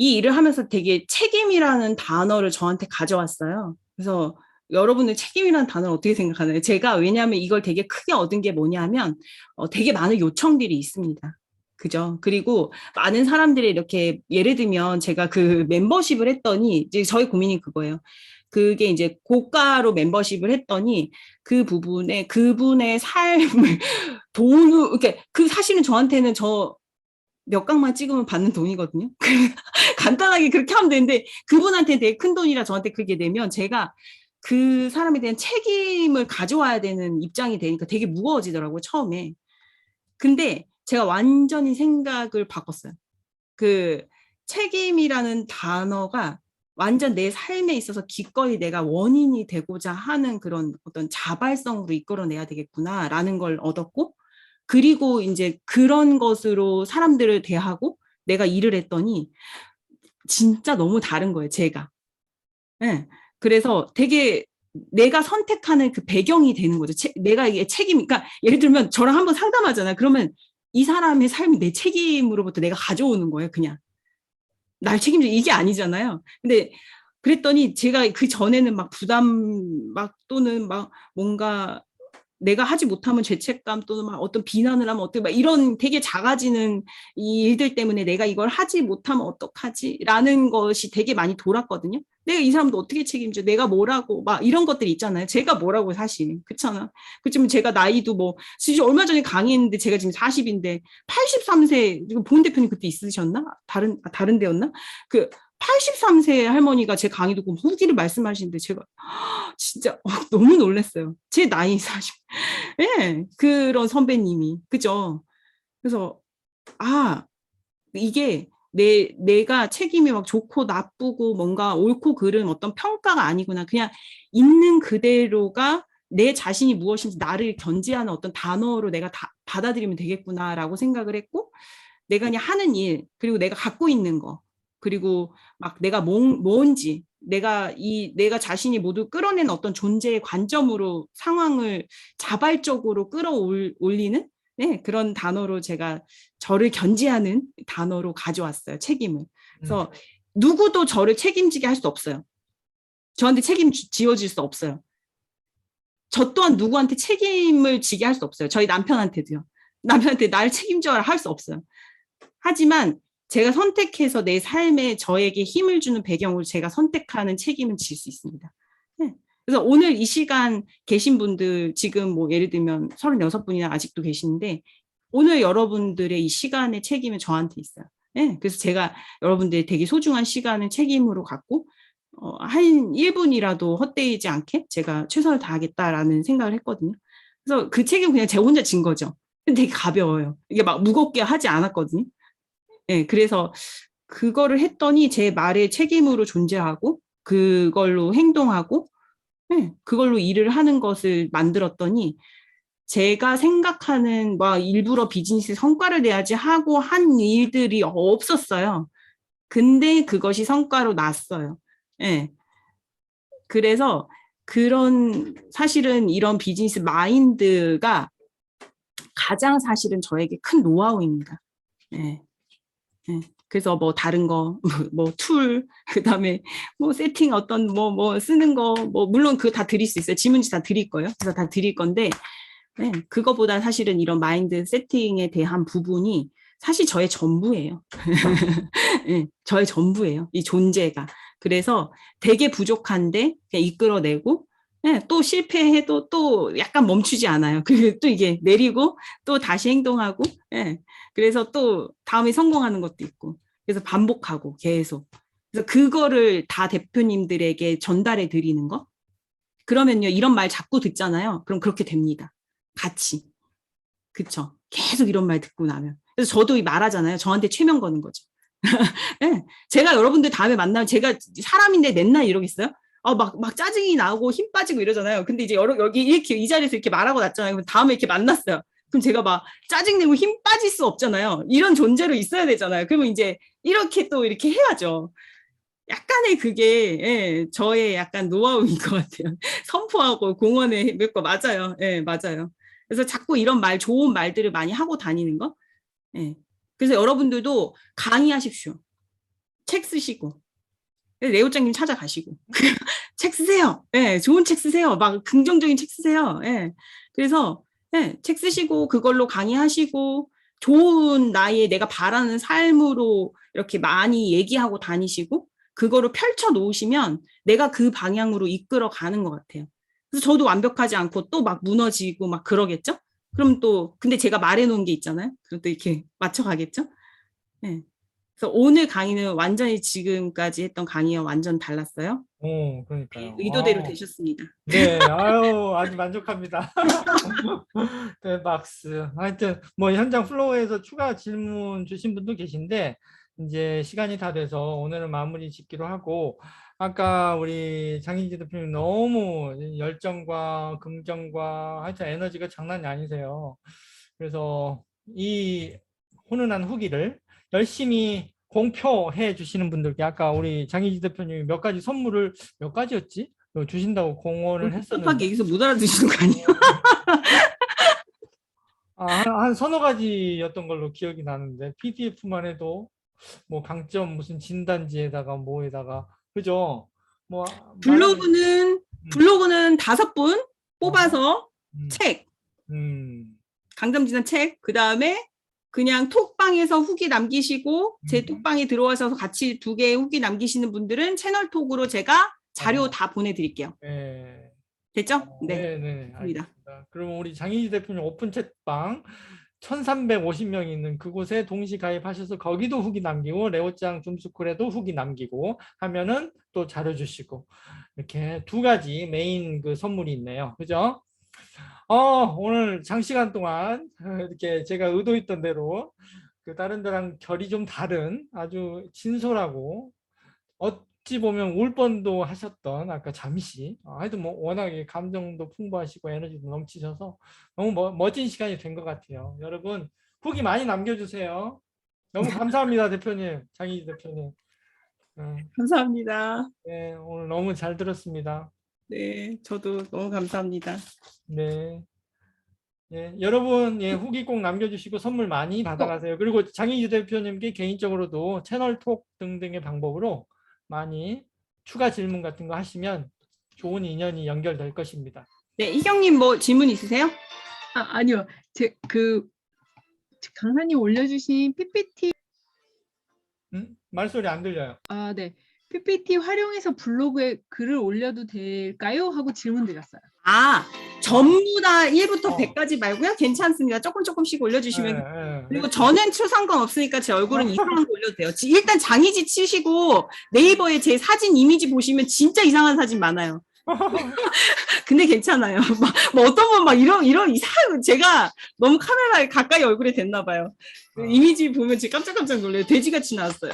이 일을 하면서 되게 책임이라는 단어를 저한테 가져왔어요. 그래서 여러분은 책임이라는 단어를 어떻게 생각하나요? 제가 왜냐하면 이걸 되게 크게 얻은 게 뭐냐면 되게 많은 요청들이 있습니다. 그죠? 그리고 많은 사람들이 이렇게 예를 들면 제가 그 멤버십을 했더니 이제 저희 고민이 그거예요. 그게 이제 고가로 멤버십을 했더니 그 부분에 그분의 삶을 돈을 이렇게 그 사실은 저한테는 저 몇 강만 찍으면 받는 돈이거든요. 간단하게 그렇게 하면 되는데 그분한테 되게 큰 돈이라 저한테 그렇게 되면 제가 그 사람에 대한 책임을 가져와야 되는 입장이 되니까 되게 무거워지더라고요, 처음에. 근데 제가 완전히 생각을 바꿨어요. 그 책임이라는 단어가 완전 내 삶에 있어서 기꺼이 내가 원인이 되고자 하는 그런 어떤 자발성으로 이끌어내야 되겠구나라는 걸 얻었고 그리고 이제 그런 것으로 사람들을 대하고 내가 일을 했더니 진짜 너무 다른 거예요, 제가. 네. 그래서 되게 내가 선택하는 그 배경이 되는 거죠. 내가 이게 그러니까 예를 들면 저랑 한번 상담하잖아요. 그러면 이 사람의 삶이 내 책임으로부터 내가 가져오는 거예요, 그냥. 날 책임져 이게 아니잖아요. 근데 그랬더니 제가 그 전에는 막 부담 또는 막 뭔가 내가 하지 못하면 죄책감 또는 막 어떤 비난을 하면 어떻게 막 이런 되게 작아지는 이 일들 때문에 내가 이걸 하지 못하면 어떡하지라는 것이 되게 많이 돌았거든요. 내가 이 사람도 어떻게 책임져? 내가 뭐라고 막 이런 것들이 있잖아요. 제가 뭐라고 사실 그렇잖아. 그렇지만 제가 나이도 뭐 사실 얼마 전에 강의했는데 제가 지금 40인데 83세 본 대표님 그때 있으셨나? 다른 데였나? 83세 할머니가 제 강의 듣고 후기를 말씀하시는데 제가 진짜 너무 놀랐어요. 제 나이 40. 예, 그런 선배님이. 그죠? 그래서, 아, 이게 내가 책임이 막 좋고 나쁘고 뭔가 옳고 그른 어떤 평가가 아니구나. 그냥 있는 그대로가 내 자신이 무엇인지 나를 견지하는 어떤 단어로 내가 다 받아들이면 되겠구나라고 생각을 했고, 내가 그냥 하는 일, 그리고 내가 갖고 있는 거, 그리고 막 내가 뭔지, 내가 자신이 모두 끌어낸 어떤 존재의 관점으로 상황을 자발적으로 끌어올리는 네, 그런 단어로 제가 저를 견지하는 단어로 가져왔어요. 책임을. 그래서 누구도 저를 책임지게 할 수 없어요. 저한테 책임 지어줄 수 없어요. 저 또한 누구한테 책임을 지게 할 수 없어요. 저희 남편한테도요. 남편한테 날 책임져라 할 수 없어요. 하지만 제가 선택해서 내 삶에 저에게 힘을 주는 배경으로 제가 선택하는 책임은 질 수 있습니다. 네. 그래서 오늘 이 시간 계신 분들 지금 뭐 예를 들면 36분이나 아직도 계시는데 오늘 여러분들의 이 시간의 책임은 저한테 있어요. 네. 그래서 제가 여러분들의 되게 소중한 시간을 책임으로 갖고 한 1분이라도 헛되이지 않게 제가 최선을 다하겠다라는 생각을 했거든요. 그래서 그 책임 그냥 제가 혼자 진 거죠. 근데 되게 가벼워요. 이게 막 무겁게 하지 않았거든요. 네, 그래서 그거를 했더니 제 말에 책임으로 존재하고 그걸로 행동하고 네, 그걸로 일을 하는 것을 만들었더니 제가 생각하는 막 일부러 비즈니스 성과를 내야지 하고 한 일들이 없었어요. 근데 그것이 성과로 났어요. 네. 그래서 사실은 이런 비즈니스 마인드가 가장 사실은 저에게 큰 노하우입니다. 네. 네. 그래서 뭐 다른 거, 뭐 툴, 그다음에 뭐 세팅 어떤 뭐 쓰는 거, 뭐 물론 그거 다 드릴 수 있어요. 질문지 다 드릴 거예요. 그래서 다 드릴 건데, 네. 그거보다 사실은 이런 마인드 세팅에 대한 부분이 사실 저의 전부예요. 네. 저의 전부예요. 이 존재가. 그래서 되게 부족한데 그냥 이끌어내고, 네. 또 실패해도 또 약간 멈추지 않아요. 그리고 또 이게 내리고 또 다시 행동하고, 네. 그래서 또 다음에 성공하는 것도 있고 그래서 반복하고 계속 그래서 그거를 다 대표님들에게 전달해 드리는 거 그러면요 이런 말 자꾸 듣잖아요. 그럼 그렇게 됩니다. 같이 그쵸 계속 이런 말 듣고 나면 그래서 저도 말하잖아요. 저한테 최면 거는 거죠. 네. 제가 여러분들 다음에 만나면 제가 사람인데 맨날 이러겠어요? 막 짜증이 나고 힘 빠지고 이러잖아요. 근데 이제 여기 이렇게 이 자리에서 이렇게 말하고 났잖아요. 그럼 다음에 이렇게 만났어요. 그럼 제가 막 짜증내고 힘 빠질 수 없잖아요. 이런 존재로 있어야 되잖아요. 그러면 이제 이렇게 또 이렇게 해야죠. 약간의 그게 예, 저의 약간 노하우인 것 같아요. 선포하고 공원에 몇 거 맞아요. 예, 맞아요. 그래서 자꾸 이런 좋은 말들을 많이 하고 다니는 거. 예. 그래서 여러분들도 강의하십시오. 책 쓰시고. 레오장님 찾아가시고. 책 쓰세요. 예, 좋은 책 쓰세요. 막 긍정적인 책 쓰세요. 예. 그래서 네, 책 쓰시고 그걸로 강의하시고 좋은 나의 내가 바라는 삶으로 이렇게 많이 얘기하고 다니시고 그거를 펼쳐 놓으시면 내가 그 방향으로 이끌어 가는 것 같아요. 그래서 저도 완벽하지 않고 또 막 무너지고 막 그러겠죠? 그럼 또 근데 제가 말해 놓은 게 있잖아요. 그럼 또 이렇게 맞춰 가겠죠? 네. 그래서 오늘 강의는 완전히 지금까지 했던 강의와 완전 달랐어요. 그러니까요. 의도대로 되셨습니다. 네, 아유, 아주 만족합니다. 네, 박스. 하여튼, 뭐, 현장 플로우에서 추가 질문 주신 분도 계신데, 이제 시간이 다 돼서 오늘은 마무리 짓기로 하고, 아까 우리 장인지 대표님 너무 열정과 긍정과 하여튼 에너지가 장난이 아니세요. 그래서 이 훈훈한 후기를 열심히 공표해 주시는 분들께 아까 우리 장인지 대표님이 몇 가지 선물을 몇 가지였지? 주신다고 공언을 급하게 했었는데 여기서 못 알아듣시는 거 아니에요? 한 서너 가지였던 걸로 기억이 나는데 PDF만 해도 뭐 강점 무슨 진단지에다가 뭐에다가 그죠? 뭐 블로그는 5분 뽑아서 음, 책, 음, 강점진단 책, 그 다음에 그냥 톡방에서 후기 남기시고 제 톡방에 들어와서 같이 2개의 후기 남기시는 분들은 채널 톡으로 제가 자료 다 보내드릴게요. 네. 됐죠? 네. 네, 좋습니다. 알겠습니다. 그럼 우리 장인지 대표님 오픈 채팅방 1350명이 있는 그곳에 동시 가입하셔서 거기도 후기 남기고 레오짱 줌스쿨에도 후기 남기고 하면은 또 자료 주시고 이렇게 두 가지 메인 그 선물이 있네요. 그죠? 오늘 장시간 동안 이렇게 제가 의도했던 대로 그 다른 데랑 결이 좀 다른 아주 진솔하고 어찌 보면 울 뻔도 하셨던 아까 잠시 하여튼 뭐 워낙에 감정도 풍부하시고 에너지도 넘치셔서 너무 멋진 시간이 된 것 같아요. 여러분 후기 많이 남겨주세요. 너무 감사합니다 대표님, 장희지 대표님. 감사합니다. 네, 오늘 너무 잘 들었습니다. 네, 저도 너무 감사합니다. 네. 예, 여러분 예, 후기 꼭 남겨주시고 선물 많이 받아가세요. 그리고 장희주 대표님께 개인적으로도 채널톡 등등의 방법으로 많이 추가 질문 같은 거 하시면 좋은 인연이 연결될 것입니다. 네, 희경님 뭐 질문 있으세요? 아니요. 강사님 올려주신 PPT, 말소리 안 들려요. 네. PPT 활용해서 블로그에 글을 올려도 될까요? 하고 질문 드렸어요. 전부 다 1부터 어. 100까지 말고요? 괜찮습니다. 조금씩 올려주시면. 예, 그리고 저는 상관없으니까 제 얼굴은 이상한 거 올려도 돼요. 일단 장희지 치시고 네이버에 제 사진 이미지 보시면 진짜 이상한 사진 많아요. 근데 괜찮아요. 뭐 어떤 분 막 이런 이상한, 제가 너무 카메라에 가까이 얼굴에 댔나 봐요. 이미지 보면 진짜 깜짝깜짝 놀래요. 돼지같이 나왔어요.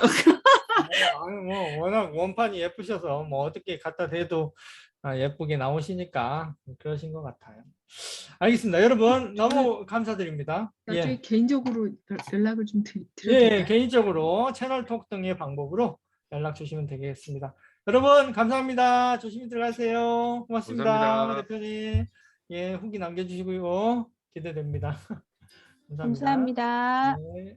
뭐 워낙 원판이 예쁘셔서 뭐 어떻게 갖다 대도 예쁘게 나오시니까 그러신 것 같아요. 알겠습니다. 여러분 너무 감사드립니다. 나중에 예. 개인적으로 연락을 좀 드려도 예, 될까요? 개인적으로 채널톡 등의 방법으로 연락 주시면 되겠습니다. 여러분 감사합니다. 조심히 들어가세요. 고맙습니다. 감사합니다. 대표님. 예, 후기 남겨주시고요. 기대됩니다. 감사합니다. 감사합니다. 네.